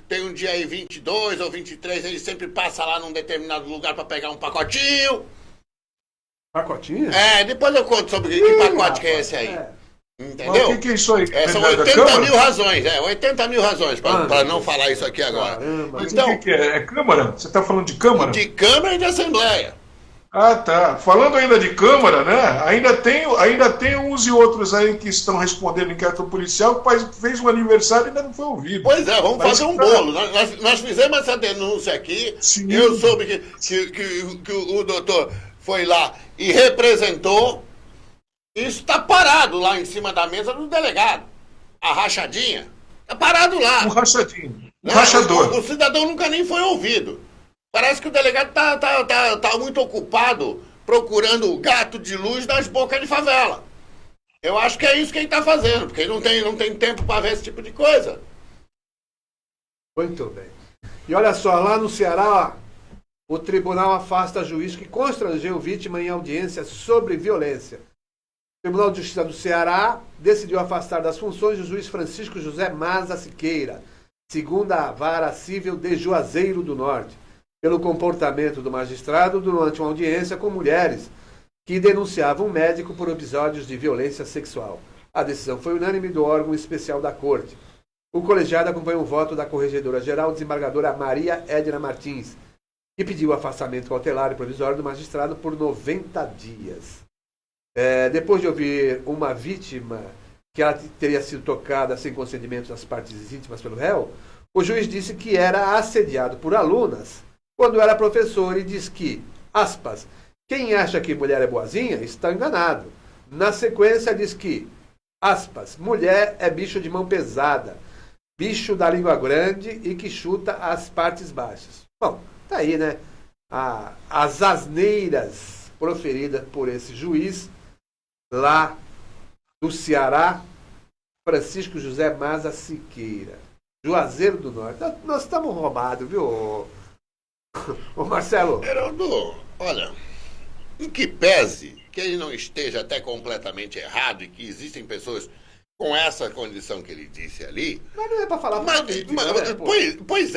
Speaker 4: tem um dia aí 22 ou 23, ele sempre passa lá num determinado lugar para pegar um pacotinho.
Speaker 2: Pacotinho?
Speaker 4: Depois eu conto sobre que pacote que é esse aí. Entendeu?
Speaker 3: Mas o que é isso aí?
Speaker 4: São 80 mil razões, 80 mil razões para não falar isso aqui agora.
Speaker 2: Caramba.
Speaker 3: Então, o que é? É Câmara? Você está falando de Câmara?
Speaker 4: De Câmara e de Assembleia.
Speaker 3: Tá. Falando ainda de Câmara, né? Ainda tem uns e outros aí que estão respondendo inquérito policial, que o pai fez um aniversário e ainda não foi ouvido.
Speaker 4: Pois é, vamos fazer um bolo. Nós fizemos essa denúncia aqui.
Speaker 3: Sim.
Speaker 4: Eu soube que o doutor foi lá e representou. Isso está parado lá em cima da mesa do delegado. A rachadinha. Está parado lá.
Speaker 3: Um rachadinho. Um rachador.
Speaker 4: O cidadão nunca nem foi ouvido. Parece que o delegado tá muito ocupado procurando o gato de luz nas bocas de favela. Eu acho que é isso que ele está fazendo, porque ele não tem tempo para ver esse tipo de coisa.
Speaker 2: Muito bem. E olha só, lá no Ceará, o tribunal afasta juiz que constrangeu vítima em audiência sobre violência. O Tribunal de Justiça do Ceará decidiu afastar das funções o juiz Francisco José Maza Siqueira, segunda vara civil de Juazeiro do Norte, pelo comportamento do magistrado durante uma audiência com mulheres que denunciavam um médico por episódios de violência sexual. A decisão foi unânime do órgão especial da Corte. O colegiado acompanhou o voto da Corregedora-Geral, desembargadora Maria Edna Martins, que pediu o afastamento cautelar e provisório do magistrado por 90 dias. Depois de ouvir uma vítima que ela teria sido tocada sem consentimento das partes íntimas pelo réu, o juiz disse que era assediado por alunas quando era professor e diz que, aspas, quem acha que mulher é boazinha está enganado. Na sequência diz que, aspas, mulher é bicho de mão pesada, bicho da língua grande e que chuta as partes baixas. Bom, tá aí, né? As asneiras proferidas por esse juiz lá do Ceará, Francisco José Maza Siqueira, Juazeiro do Norte. Nós estamos roubados, viu, ô Marcelo?
Speaker 4: Heraldo, olha, em que pese que ele não esteja até completamente errado e que existem pessoas com essa condição que ele disse ali...
Speaker 2: Mas não é para falar...
Speaker 4: Pois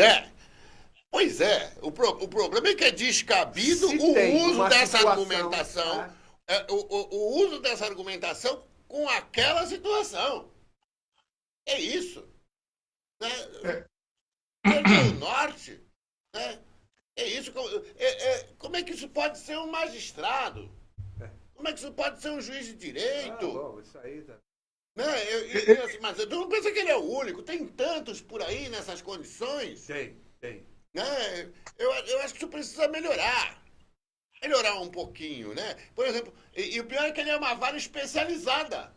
Speaker 4: é. O problema é que é descabido o uso dessa argumentação... O uso dessa argumentação com aquela situação. É isso. Né? Do Norte, né? É isso. Como é que isso pode ser um magistrado? Como é que isso pode ser um juiz de direito?
Speaker 2: Bom, isso aí tá...
Speaker 4: Né? Mas tu não pensa que ele é o único? Tem tantos por aí nessas condições?
Speaker 2: Tem.
Speaker 4: Né? Eu acho que isso precisa melhorar um pouquinho, né? Por exemplo, e o pior é que ele é uma vara especializada.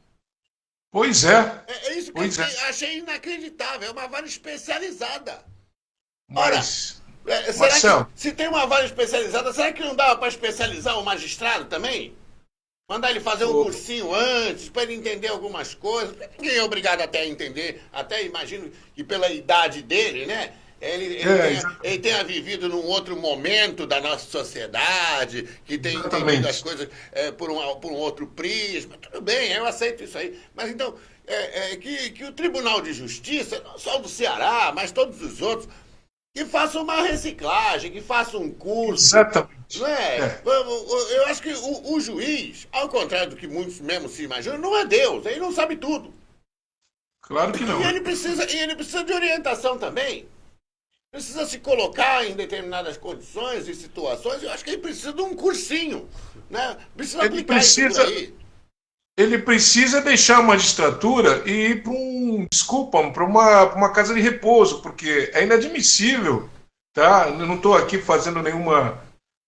Speaker 3: Pois é.
Speaker 4: É isso que eu achei inacreditável, é uma vara especializada.
Speaker 3: Mas,
Speaker 4: ora, será que se tem uma vara especializada, será que não dava para especializar o magistrado também? Mandar ele fazer um cursinho antes, para ele entender algumas coisas. Ninguém é obrigado até a entender. Até imagino que pela idade dele, né? Ele tenha vivido num outro momento da nossa sociedade, que tenha entendido as coisas por um outro prisma. Tudo bem, eu aceito isso aí. Mas então, que o Tribunal de Justiça, não só do Ceará, mas todos os outros, que faça uma reciclagem, que faça um curso.
Speaker 3: Exatamente.
Speaker 4: Não é? Eu acho que o juiz, ao contrário do que muitos mesmo se imaginam, não é Deus, ele não sabe tudo.
Speaker 3: Claro que não.
Speaker 4: E ele precisa de orientação também. Precisa se colocar em determinadas condições e situações. Eu acho que ele precisa de um cursinho, né? Precisa aplicar isso por aí.
Speaker 3: Ele precisa deixar a magistratura e ir para uma casa de repouso, porque é inadmissível, tá? Eu não estou aqui fazendo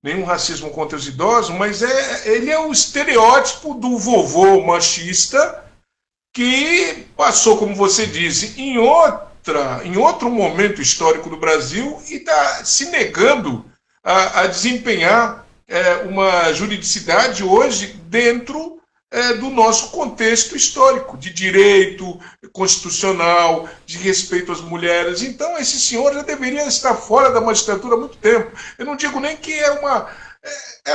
Speaker 3: nenhum racismo contra os idosos, mas ele é o estereótipo do vovô machista que passou, como você disse, em outro momento histórico do Brasil e está se negando a desempenhar uma juridicidade hoje dentro do nosso contexto histórico, de direito constitucional, de respeito às mulheres. Então, esse senhor já deveria estar fora da magistratura há muito tempo. Eu não digo nem que é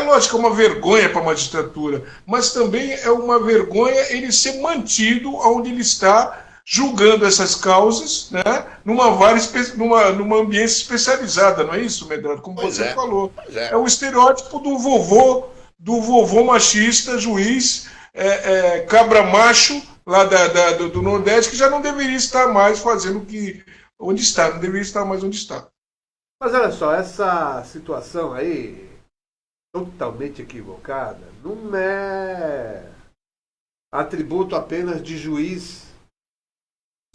Speaker 3: lógico, é uma vergonha para a magistratura, mas também é uma vergonha ele ser mantido onde ele está, julgando essas causas, né, numa ambiência especializada, não é isso, Medrado? Como você falou. É o estereótipo do vovô machista, juiz, cabra macho, lá do Nordeste, que já não deveria estar mais fazendo onde está, não deveria estar mais onde está.
Speaker 2: Mas olha só, essa situação aí, totalmente equivocada, não é atributo apenas de juiz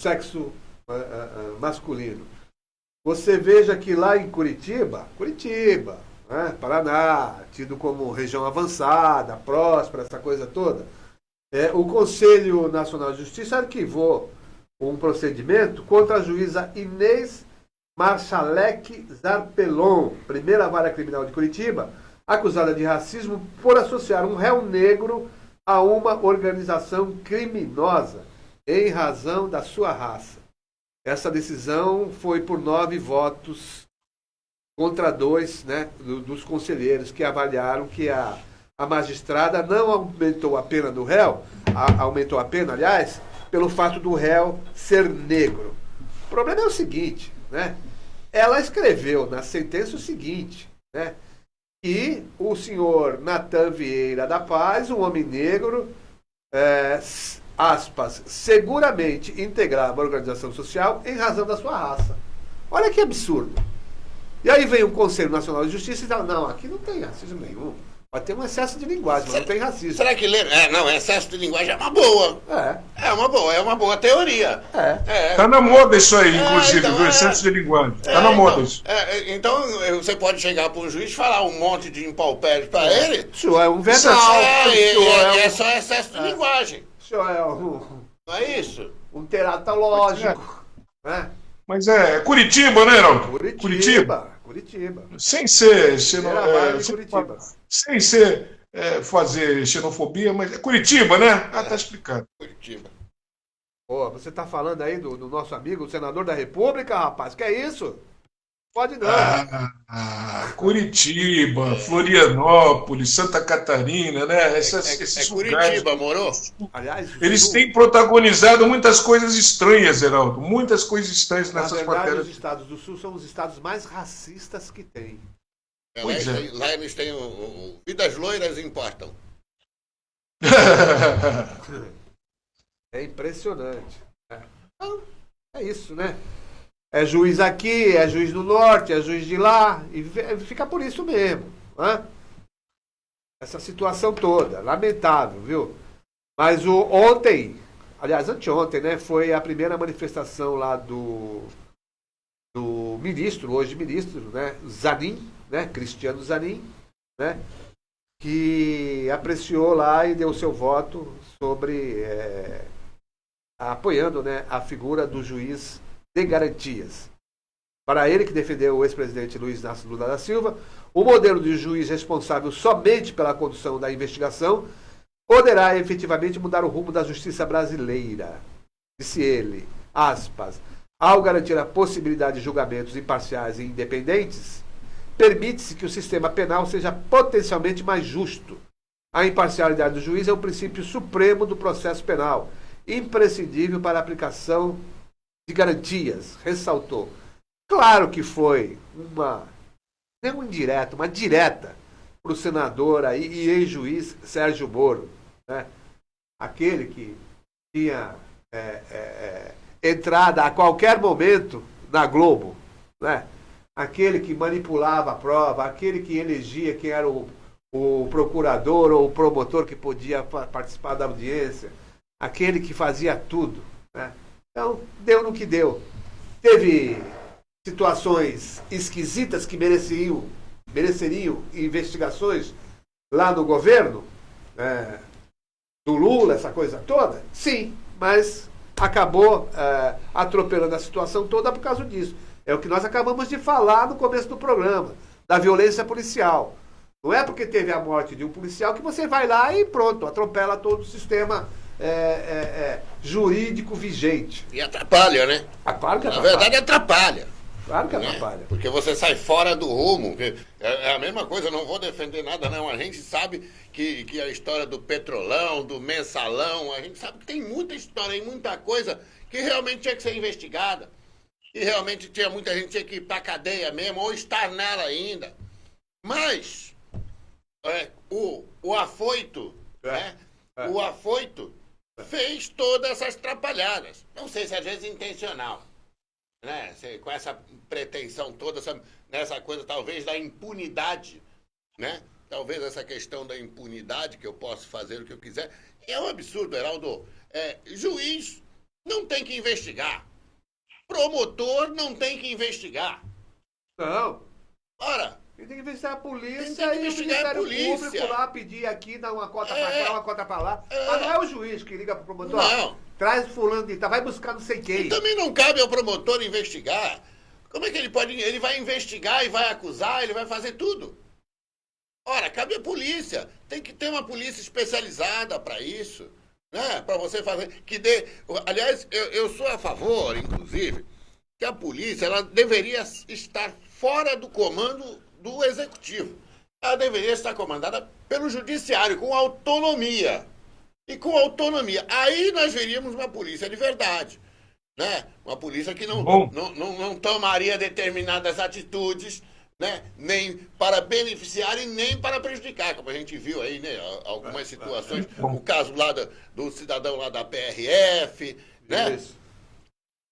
Speaker 2: sexo masculino. Você veja que lá em Curitiba, né, Paraná, tido como região avançada, próspera, essa coisa toda, o Conselho Nacional de Justiça arquivou um procedimento contra a juíza Inês Marchalek Zarpelon, primeira vara criminal de Curitiba, acusada de racismo por associar um réu negro a uma organização criminosa em razão da sua raça. Essa decisão foi por 9 votos contra 2, né, dos conselheiros que avaliaram que a magistrada não aumentou a pena do réu, aumentou a pena, aliás, pelo fato do réu ser negro. O problema é o seguinte, né? Ela escreveu na sentença o seguinte, né, que o senhor Natan Vieira da Paz, um homem negro, aspas, seguramente integrava a organização social em razão da sua raça. Olha que absurdo. E aí vem o Conselho Nacional de Justiça e fala, não, aqui não tem racismo nenhum. Pode ter um excesso de linguagem, mas não tem racismo.
Speaker 4: Será que excesso de linguagem é uma boa. É uma boa teoria.
Speaker 3: Tá na moda isso aí, inclusive, então, excesso de linguagem. Tá na moda isso.
Speaker 4: Então, você pode chegar para um juiz e falar um monte de impalpérios para ele.
Speaker 2: O senhor é um vendaval.
Speaker 4: É só excesso de linguagem.
Speaker 2: O senhor é
Speaker 4: não é isso?
Speaker 2: Um teratológico. Né?
Speaker 3: Mas é Curitiba, né, Heraldo?
Speaker 2: Curitiba.
Speaker 3: Sem ser fazer xenofobia, mas é Curitiba, né? Tá explicado.
Speaker 4: Curitiba.
Speaker 2: Pô, você tá falando aí do nosso amigo, o senador da República, rapaz? Que é isso? Pode não.
Speaker 3: Curitiba, Florianópolis, Santa Catarina, né? Esses
Speaker 4: Curitiba, moro?
Speaker 2: Aliás,
Speaker 3: eles têm protagonizado muitas coisas estranhas, Heraldo. Muitas coisas estranhas nessas matérias.
Speaker 2: Os estados do Sul são os estados mais racistas que tem.
Speaker 4: Lá eles têm vidas loiras importam.
Speaker 2: É impressionante. Então, é isso, né? É juiz aqui, é juiz do norte, é juiz de lá, e fica por isso mesmo. Né? Essa situação toda, lamentável, viu? Mas ontem, aliás, anteontem, né, foi a primeira manifestação lá do ministro, hoje ministro, né, Zanin, né, Cristiano Zanin, né, que apreciou lá e deu seu voto sobre, apoiando, né, a figura do juiz de garantias. Para ele, que defendeu o ex-presidente Luiz Inácio Lula da Silva, o modelo de juiz responsável somente pela condução da investigação poderá efetivamente mudar o rumo da justiça brasileira. Disse ele, aspas, ao garantir a possibilidade de julgamentos imparciais e independentes, permite-se que o sistema penal seja potencialmente mais justo. A imparcialidade do juiz é o princípio supremo do processo penal, imprescindível para a aplicação de garantias, ressaltou. Claro que foi não indireta, uma direta para o senador aí, e ex-juiz Sérgio Moro, né? Aquele que tinha entrada a qualquer momento na Globo, né? Aquele que manipulava a prova, aquele que elegia quem era o procurador ou o promotor que podia participar da audiência, aquele que fazia tudo, né? Então, deu no que deu. Teve situações esquisitas que mereceriam investigações lá no governo, do Lula, essa coisa toda? Sim, mas acabou atropelando a situação toda por causa disso. É o que nós acabamos de falar no começo do programa, da violência policial. Não é porque teve a morte de um policial que você vai lá e pronto, atropela todo o sistema jurídico vigente.
Speaker 4: E atrapalha, né?
Speaker 2: Claro que atrapalha.
Speaker 4: Na verdade, atrapalha.
Speaker 2: Claro que atrapalha.
Speaker 4: Porque você sai fora do rumo. É a mesma coisa, eu não vou defender nada, não. A gente sabe que a história do Petrolão, do Mensalão, a gente sabe que tem muita história e muita coisa que realmente tinha que ser investigada. E realmente muita gente tinha que ir pra cadeia mesmo, ou estar nela ainda. Mas o afoito, o afoito fez todas essas atrapalhadas. Não sei se às vezes intencional, né? Com essa pretensão toda, nessa coisa talvez da impunidade, né? Talvez essa questão da impunidade, que eu posso fazer o que eu quiser. É um absurdo, Heraldo. Juiz não tem que investigar. Promotor não tem que investigar.
Speaker 2: Não.
Speaker 4: Ora,
Speaker 2: tem que investigar a polícia
Speaker 4: tem que
Speaker 2: e o
Speaker 4: investigar a
Speaker 2: Ministério
Speaker 4: polícia.
Speaker 2: Público lá pedir aqui, dar uma cota pra cá, uma cota pra lá. Mas não é o juiz que liga pro promotor.
Speaker 4: Não.
Speaker 2: Traz fulano de tal, vai buscar não sei quem.
Speaker 4: E também não cabe ao promotor investigar. Como é que ele pode... Ele vai investigar e vai acusar, ele vai fazer tudo. Ora, cabe à polícia. Tem que ter uma polícia especializada para isso, né? Para você fazer... Aliás, eu sou a favor, inclusive, que a polícia ela deveria estar fora do comando do executivo. Ela deveria estar comandada pelo judiciário, com autonomia. E com autonomia. Aí nós veríamos uma polícia de verdade, né? Uma polícia que não tomaria determinadas atitudes, né? Nem para beneficiar e nem para prejudicar, como a gente viu aí, né? Algumas situações. O caso lá do cidadão lá da PRF, né?
Speaker 2: Isso.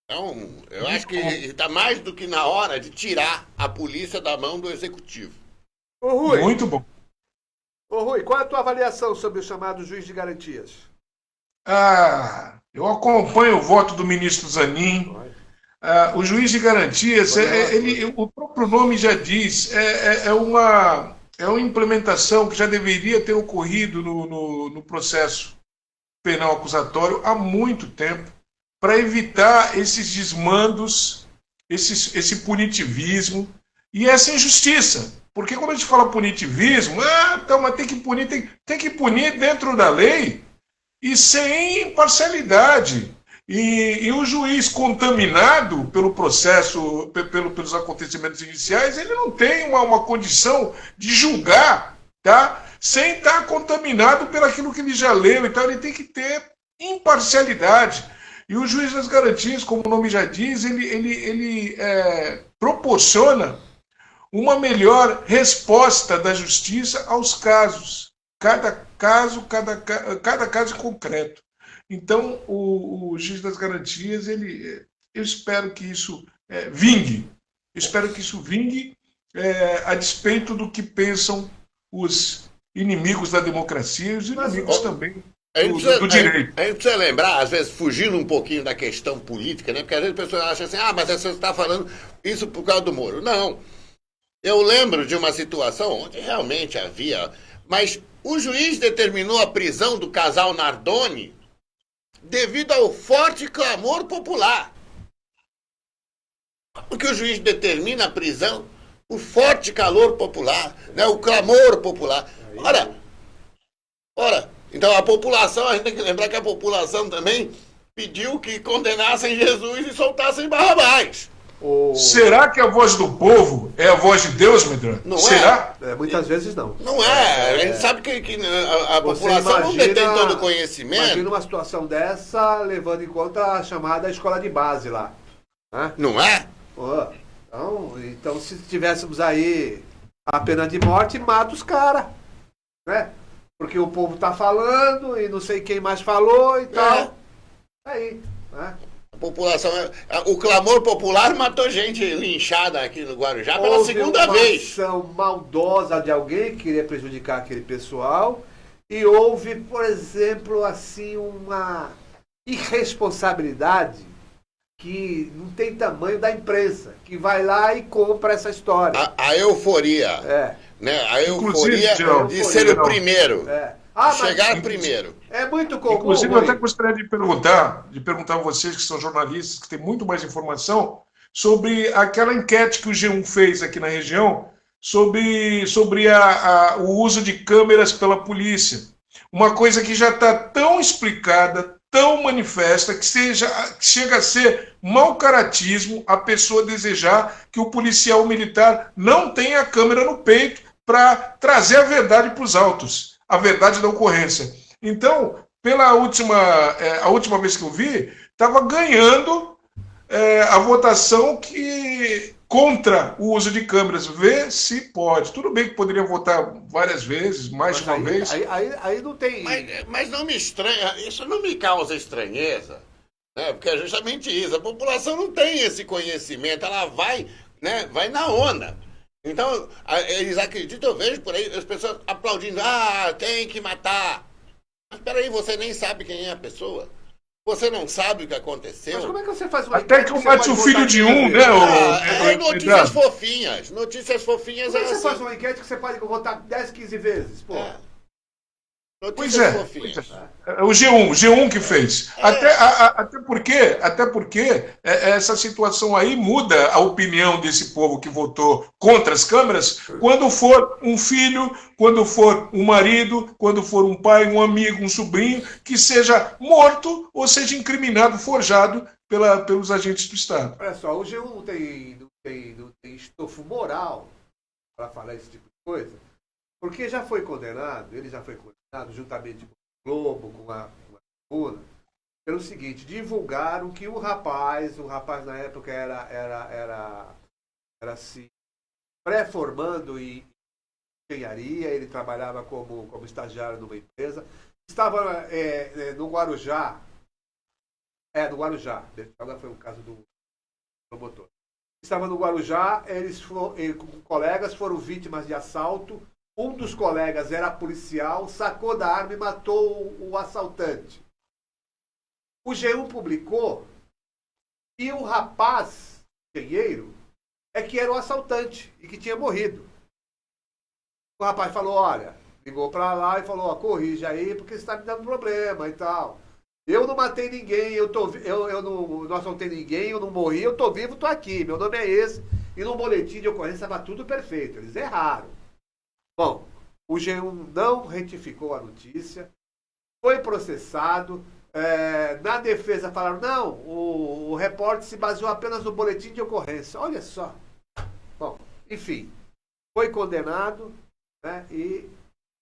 Speaker 4: Então, eu acho que está mais do que na hora de tirar a polícia da mão do executivo.
Speaker 2: Ô, Rui.
Speaker 3: Muito bom.
Speaker 2: Ô, Rui, qual é a tua avaliação sobre o chamado juiz de garantias?
Speaker 3: Eu acompanho o voto do ministro Zanin. O juiz de garantias, o próprio nome já diz, é uma implementação que já deveria ter ocorrido no processo penal acusatório há muito tempo, para evitar esses desmandos, esse punitivismo e essa injustiça. Porque quando a gente fala punitivismo, mas tem que punir dentro da lei e sem imparcialidade. E o juiz contaminado pelo processo, pelos acontecimentos iniciais, ele não tem uma condição de julgar, tá? Sem estar contaminado pelo aquilo que ele já leu. Então ele tem que ter imparcialidade. E o juiz das garantias, como o nome já diz, ele proporciona uma melhor resposta da justiça aos casos. Cada caso em concreto. Então, o juiz das garantias, eu espero que isso vingue. Eu espero que isso vingue a despeito do que pensam os inimigos da democracia e os inimigos também do direito.
Speaker 4: A gente precisa lembrar, às vezes, fugindo um pouquinho da questão política, né? Porque às vezes a pessoa acha assim, mas você está falando isso por causa do Moro. Não. Eu lembro de uma situação onde realmente havia... Mas o juiz determinou a prisão do casal Nardoni devido ao forte clamor popular. Porque o juiz determina a prisão, o forte calor popular, né? O clamor popular. Ora, então Então a população, a gente tem que lembrar que a população também pediu que condenassem Jesus e soltassem Barrabás.
Speaker 3: Será que a voz do povo é a voz de Deus, Medrano?
Speaker 4: Não
Speaker 3: Será?
Speaker 2: Muitas vezes não.
Speaker 4: Não é. A gente sabe que a população não detém todo o conhecimento.
Speaker 2: Imagina uma situação dessa, levando em conta a chamada escola de base lá. Né?
Speaker 4: Não é?
Speaker 2: Então, se tivéssemos aí a pena de morte, mata os caras. Né? Porque o povo tá falando e não sei quem mais falou e tal. Aí, né?
Speaker 4: A população, o clamor popular matou gente linchada aqui no Guarujá pela segunda vez.
Speaker 2: Houve uma ação maldosa de alguém que queria prejudicar aquele pessoal e houve, por exemplo, assim, uma irresponsabilidade que não tem tamanho da imprensa, que vai lá e compra essa história.
Speaker 4: A euforia. Né? A euforia de ser o primeiro. Chegar primeiro.
Speaker 2: É muito comum.
Speaker 3: Inclusive, eu até gostaria de perguntar a vocês que são jornalistas, que têm muito mais informação, sobre aquela enquete que o G1 fez aqui na região, sobre o uso de câmeras pela polícia. Uma coisa que já está tão explicada, tão manifesta, que chega a ser mau caratismo a pessoa desejar que o policial militar não tenha a câmera no peito para trazer a verdade para os autos, a verdade da ocorrência. Então, a última vez que eu vi, estava ganhando a votação contra o uso de câmeras. Vê se pode. Tudo bem que poderia votar várias vezes, mais de uma vez.
Speaker 2: Aí não tem...
Speaker 4: Mas não me estranha, isso não me causa estranheza. Né? Porque é justamente isso. A população não tem esse conhecimento, ela vai na onda. Então, eles acreditam, eu vejo por aí as pessoas aplaudindo, tem que matar. Mas peraí, você nem sabe quem é a pessoa. Você não sabe o que aconteceu.
Speaker 2: Mas como é que você faz uma
Speaker 3: Até que eu mate o filho de um, né?
Speaker 4: Notícias fofinhas. Notícias fofinhas
Speaker 2: como é que
Speaker 4: assim.
Speaker 2: você faz uma enquete que você pode votar 10, 15 vezes? Pô.
Speaker 4: Notícias fofinhas.
Speaker 3: É o G1 que fez. Até porque essa situação aí muda a opinião desse povo que votou contra as câmeras quando for um filho, quando for um marido, quando for um pai, um amigo, um sobrinho, que seja morto ou seja incriminado, forjado pelos agentes do Estado.
Speaker 2: Olha só, o G1 não tem estofo moral para falar esse tipo de coisa, porque ele já foi condenado juntamente com o Globo, com a Tribuna, pelo seguinte: divulgaram que o rapaz na época era se pré-formando em engenharia, ele trabalhava como estagiário numa empresa, estava no Guarujá, agora foi o caso do promotor. Estava no Guarujá, colegas foram vítimas de assalto. Um dos colegas era policial, sacou da arma e matou o assaltante. O G1 publicou e o rapaz, engenheiro, que era o assaltante e que tinha morrido. O rapaz falou, ligou para lá e falou, corrija aí porque você está me dando problema e tal. Eu não matei ninguém, nós não tem ninguém, eu não morri, eu estou vivo, estou aqui, meu nome é esse. E no boletim de ocorrência estava tudo perfeito, eles erraram. Bom, o G1 não retificou a notícia, foi processado, na defesa falaram, não, o repórter se baseou apenas no boletim de ocorrência. Olha só. Bom, enfim, foi condenado, né, e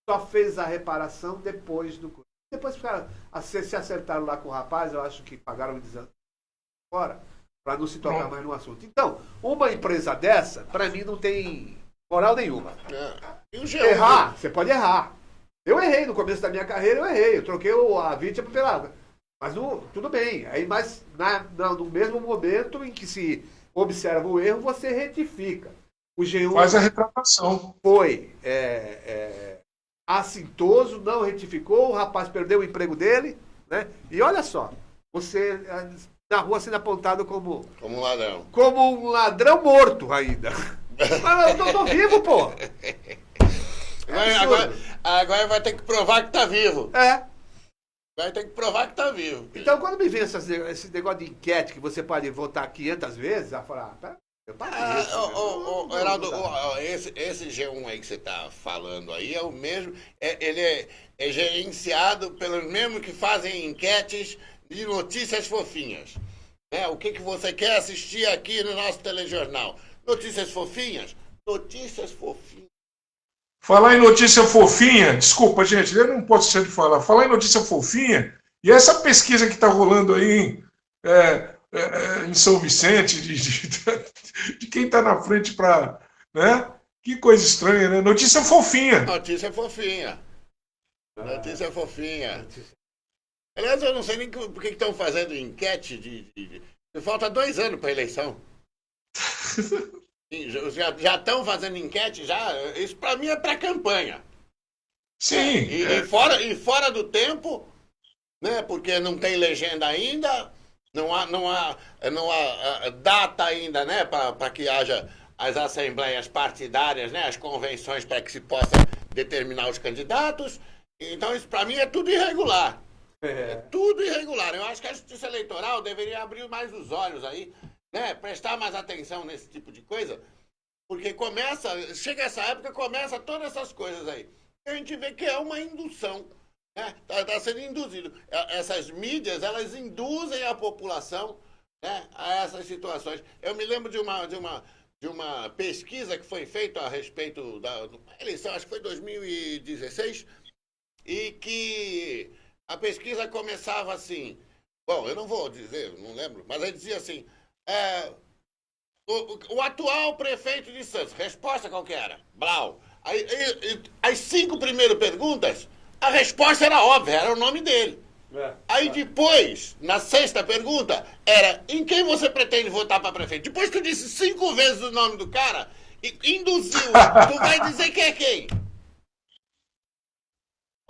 Speaker 2: só fez a reparação depois do... Depois se acertaram lá com o rapaz, eu acho que pagaram fora, para não se tocar mais no assunto. Então, uma empresa dessa, para mim, não tem moral nenhuma. Errar, você pode errar. Eu errei no começo da minha carreira, eu troquei a vítima pela... Mas tudo bem. Aí, mas no mesmo momento em que se observa o erro, você retifica. O G1
Speaker 3: faz a retratação.
Speaker 2: Foi assintoso, não retificou, o rapaz perdeu o emprego dele, né? E olha só, você na rua sendo apontado como
Speaker 4: um ladrão.
Speaker 2: Como um ladrão morto ainda. Mas eu tô vivo, pô.
Speaker 4: Agora vai ter que provar que tá vivo. Vai ter que provar que tá vivo.
Speaker 2: Então, quando me vem esse negócio de enquete que você pode votar 500 vezes, a falar, Eu paguei
Speaker 4: Heraldo, esse G1 aí que você está falando aí é o mesmo, ele é gerenciado pelos mesmos que fazem enquetes de notícias fofinhas. Né? O que você quer assistir aqui no nosso telejornal? Notícias fofinhas? Notícias fofinhas.
Speaker 3: Falar em notícia fofinha, desculpa, gente, eu não posso deixar de falar. Falar em notícia fofinha, e essa pesquisa que está rolando aí em São Vicente, de quem está na frente para. Né? Que coisa estranha, né? Notícia fofinha.
Speaker 4: Notícia fofinha. Notícia fofinha. Aliás, eu não sei nem por que estão fazendo enquete falta 2 anos para a eleição. Já estão fazendo enquete, já. Isso para mim é pré-campanha.
Speaker 3: Sim.
Speaker 4: E fora do tempo, né? Porque não tem legenda ainda, não há data ainda, né? Para que haja as assembleias partidárias, né? As convenções para que se possa determinar os candidatos. Então isso para mim é tudo irregular. É tudo irregular. Eu acho que a Justiça Eleitoral deveria abrir mais os olhos aí, né? Prestar mais atenção nesse tipo de coisa, porque chega essa época, começa todas essas coisas aí. A gente vê que é uma indução, né? Tá sendo induzido. Essas mídias, elas induzem a população, né, a essas situações. Eu me lembro de uma pesquisa que foi feita a respeito da eleição, acho que foi 2016, e que a pesquisa começava assim, bom, eu não vou dizer, não lembro, mas ele dizia assim, o atual prefeito de Santos, resposta qual que era? Blau. Aí, as 5 primeiras perguntas, a resposta era óbvia, era o nome dele. Aí depois, na 6ª pergunta, era em quem você pretende votar para prefeito? Depois tu disse 5 vezes o nome do cara e induziu. Tu vai dizer quem é quem?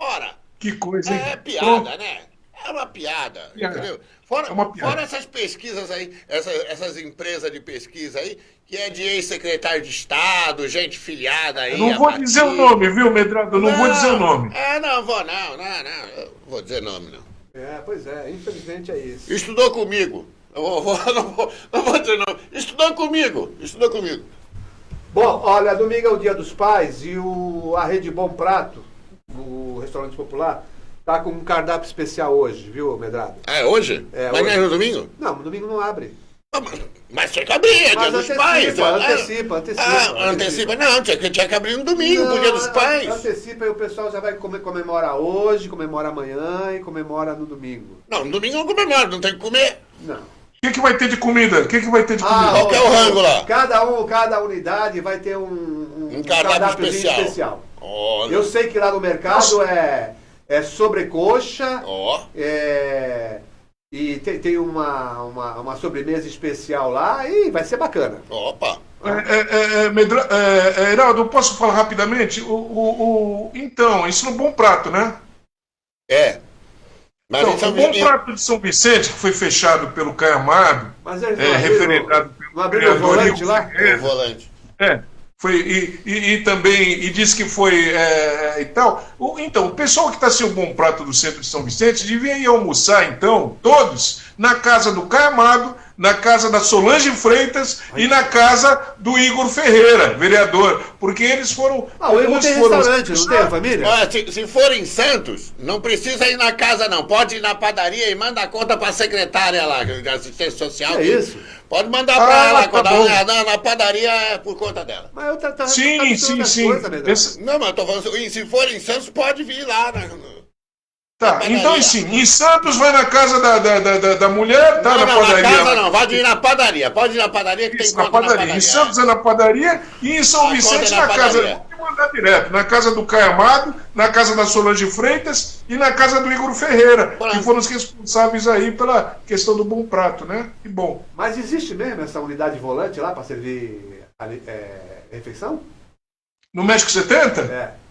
Speaker 4: Ora,
Speaker 3: que coisa, hein?
Speaker 4: É piada, né? É uma piada, entendeu? Fora essas pesquisas aí, essas empresas de pesquisa aí, que é de ex-secretário de Estado, gente filiada aí.
Speaker 3: Eu não vou dizer o nome, viu, Medrado? Eu não vou dizer o nome.
Speaker 4: Não vou, não. Eu vou dizer nome, não.
Speaker 2: Pois é, infelizmente é isso.
Speaker 4: Estudou comigo. Não vou dizer nome. Estudou comigo.
Speaker 2: Bom, olha, domingo é o Dia dos Pais e a Rede Bom Prato, o restaurante popular, tá com um cardápio especial hoje, viu, Medrado?
Speaker 4: É hoje? Mas
Speaker 2: hoje.
Speaker 4: não é no domingo?
Speaker 2: Não, no domingo não abre.
Speaker 4: Mas tinha que abrir, é Dia dos Pais.
Speaker 2: Antecipa.
Speaker 4: Não, tinha que abrir no domingo, pro Dia dos Pais.
Speaker 2: Antecipa e o pessoal já vai comemorar hoje, comemora amanhã e comemora no domingo.
Speaker 4: Não, no domingo não comemora, não tem que comer.
Speaker 2: Não.
Speaker 3: O que vai ter de comida?
Speaker 4: Qual que é o rango lá?
Speaker 2: Cada unidade vai ter um cardápio especial.
Speaker 4: Olha.
Speaker 2: Eu sei que lá no mercado é sobrecoxa, e tem uma sobremesa especial lá e vai ser bacana.
Speaker 4: Opa!
Speaker 3: Heraldo, eu posso falar rapidamente? Então, isso no Bom Prato, né?
Speaker 4: Mas
Speaker 3: então, o Bom Prato de São Vicente, que foi fechado pelo Caio Amado, referendado pelo vereador Igor Ferreira.
Speaker 4: O volante.
Speaker 3: E disse que foi e tal. Então, o pessoal que está sem o Bom Prato do centro de São Vicente devia ir almoçar, então, todos, na casa do Caio Amado, na casa da Solange Freitas e na casa do Igor Ferreira, vereador. Porque eles foram.
Speaker 2: O Igor tem restaurante, não tem a família?
Speaker 4: Olha, se for em Santos, não precisa ir na casa, não. Pode ir na padaria e manda a conta para a secretária lá, de assistência social.
Speaker 2: É isso?
Speaker 4: Pode mandar para ela, na padaria é por conta dela.
Speaker 2: Mas eu tá
Speaker 3: sim.
Speaker 4: Não, mas eu tô falando, se for em Santos, pode vir lá.
Speaker 3: Tá, então assim, em Santos vai na casa da mulher, tá na padaria.
Speaker 4: Na casa não, pode ir na padaria. Pode ir na padaria que
Speaker 3: isso,
Speaker 4: tem conta na padaria.
Speaker 3: Em Santos é na padaria e em São Vicente na casa. Pode mandar direto, na casa do Caio Amado, na casa da Solange Freitas e na casa do Igor Ferreira, que foram os responsáveis aí pela questão do Bom Prato, né? Que bom.
Speaker 2: Mas existe mesmo essa unidade volante lá para servir refeição?
Speaker 3: No México 70?
Speaker 2: É.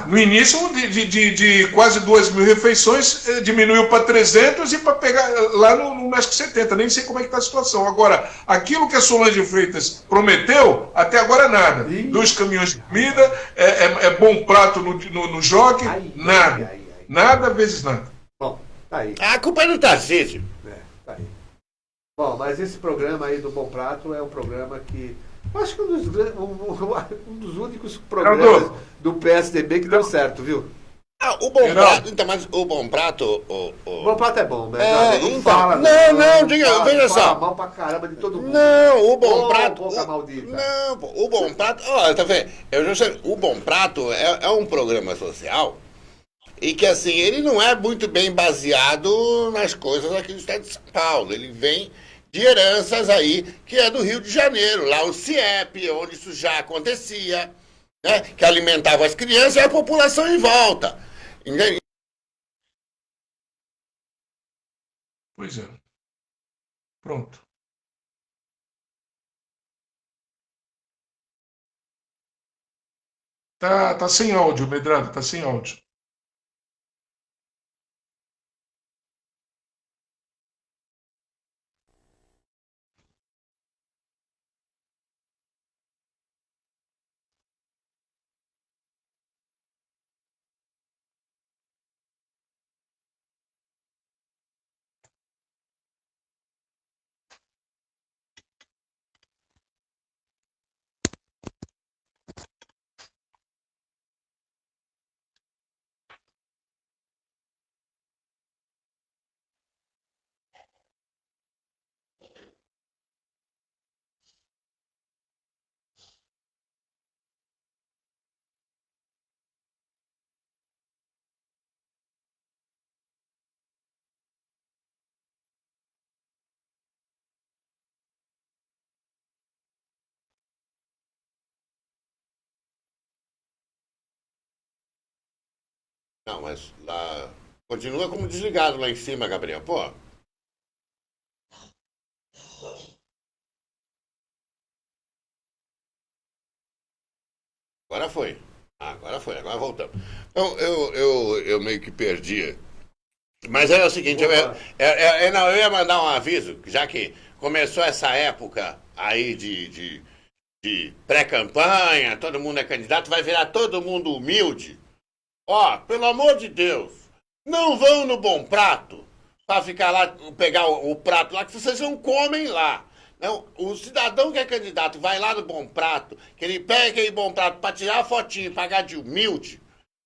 Speaker 3: No início, de quase 2.000 refeições, diminuiu para 300 e para pegar lá no México 70. Nem sei como é que está a situação. Agora, aquilo que a Solange Freitas prometeu, até agora nada. 2 caminhões de comida, Bom Prato no jockey, nada. Nada vezes nada.
Speaker 2: Bom, tá aí.
Speaker 4: A culpa é do Tarcísio.
Speaker 2: Tá aí. Bom, mas esse programa aí do Bom Prato é um programa que... Eu acho que um dos únicos programas do PSDB que deu certo, viu?
Speaker 4: O Bom Prato, então, mas o Bom Prato...
Speaker 2: O Bom Prato é bom, né?
Speaker 4: Não
Speaker 2: Então,
Speaker 4: fala. Diga, veja só.
Speaker 2: Fala mal pra caramba de todo mundo.
Speaker 4: Não, o Bom Prato...
Speaker 2: Boca maldita.
Speaker 4: Não, pô, o Bom Prato... Ó, tá vendo? Eu já sei, o Bom Prato é um programa social e que, assim, ele não é muito bem baseado nas coisas aqui do estado de São Paulo. Ele vem de heranças aí, que é do Rio de Janeiro, lá o CIEP, onde isso já acontecia, né? Que alimentava as crianças e a população em volta. Entende?
Speaker 3: Pois é. Pronto. Tá sem áudio, Medrado, tá sem áudio.
Speaker 4: Não, mas lá... Continua como desligado lá em cima, Gabriel. Pô. Agora foi. Agora voltamos. Então, eu meio que perdi. Mas é o seguinte, não, eu ia mandar um aviso, já que começou essa época aí de pré-campanha, todo mundo é candidato, vai virar todo mundo humilde. Ó, pelo amor de Deus, não vão no Bom Prato para ficar lá, pegar o prato lá, que vocês não comem lá. Não, o cidadão que é candidato vai lá no Bom Prato, que ele pega aquele Bom Prato para tirar a fotinha e pagar de humilde,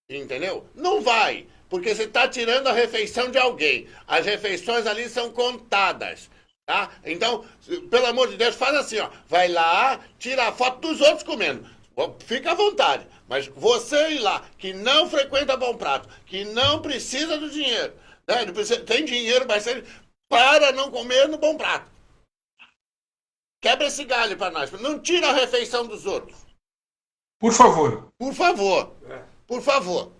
Speaker 4: entendeu? Não vai, porque você está tirando a refeição de alguém. As refeições ali são contadas, tá? Então, pelo amor de Deus, faz assim, ó. Vai lá, tira a foto dos outros comendo. Fica à vontade. Mas você ir lá, que não frequenta Bom Prato, que não precisa do dinheiro, né? Não precisa, tem dinheiro, mas para não comer no Bom Prato. Quebra esse galho para nós. Não tira a refeição dos outros.
Speaker 3: Por favor.
Speaker 4: Por favor. Por favor.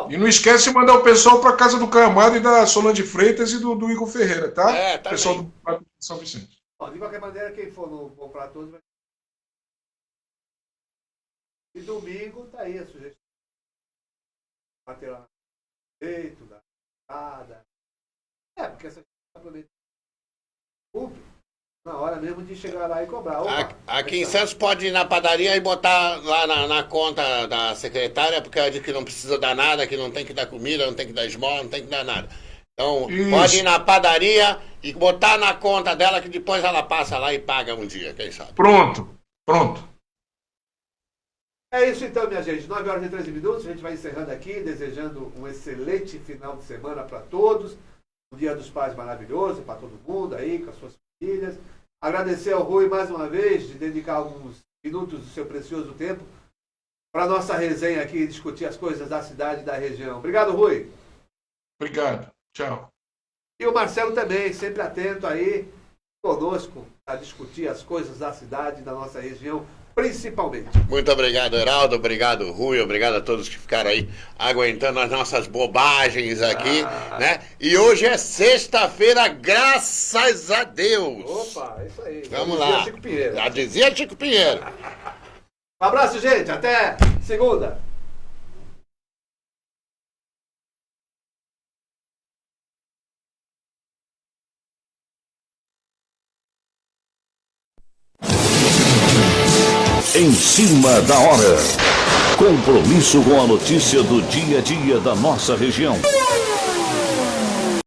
Speaker 3: E não esquece de mandar o pessoal para casa do Camado e da Solange Freitas e do Igor Ferreira, tá?
Speaker 4: Tá.
Speaker 3: O pessoal do São Vicente.
Speaker 2: Bom, de qualquer maneira, quem for no Bom Prato hoje vai... E domingo tá aí a sugestão. Bater lá no peito, da nada. Porque essa na hora mesmo de chegar lá e cobrar.
Speaker 4: Aqui em Santos pode ir na padaria e botar lá na conta da secretária, porque ela diz que não precisa dar nada, que não tem que dar comida, não tem que dar esmola, não tem que dar nada. Então, pode ir na padaria e botar na conta dela, que depois ela passa lá e paga um dia, quem sabe.
Speaker 3: Pronto.
Speaker 2: É isso então, minha gente. 9 horas e 13 minutos. A gente vai encerrando aqui, desejando um excelente final de semana para todos. Um Dia dos Pais maravilhoso para todo mundo aí, com as suas famílias. Agradecer ao Rui mais uma vez de dedicar alguns minutos do seu precioso tempo para nossa resenha aqui e discutir as coisas da cidade e da região. Obrigado, Rui.
Speaker 3: Obrigado. Tchau.
Speaker 2: E o Marcelo também, sempre atento aí conosco a discutir as coisas da cidade e da nossa região, principalmente.
Speaker 4: Muito obrigado, Heraldo. Obrigado, Rui. Obrigado a todos que ficaram aí aguentando as nossas bobagens aqui, né? E hoje é sexta-feira, graças a Deus.
Speaker 2: Opa, é isso aí.
Speaker 4: Vamos lá. Já dizia Chico Pinheiro.
Speaker 2: Um abraço, gente. Até segunda.
Speaker 1: Em cima da hora. Compromisso com a notícia do dia a dia da nossa região.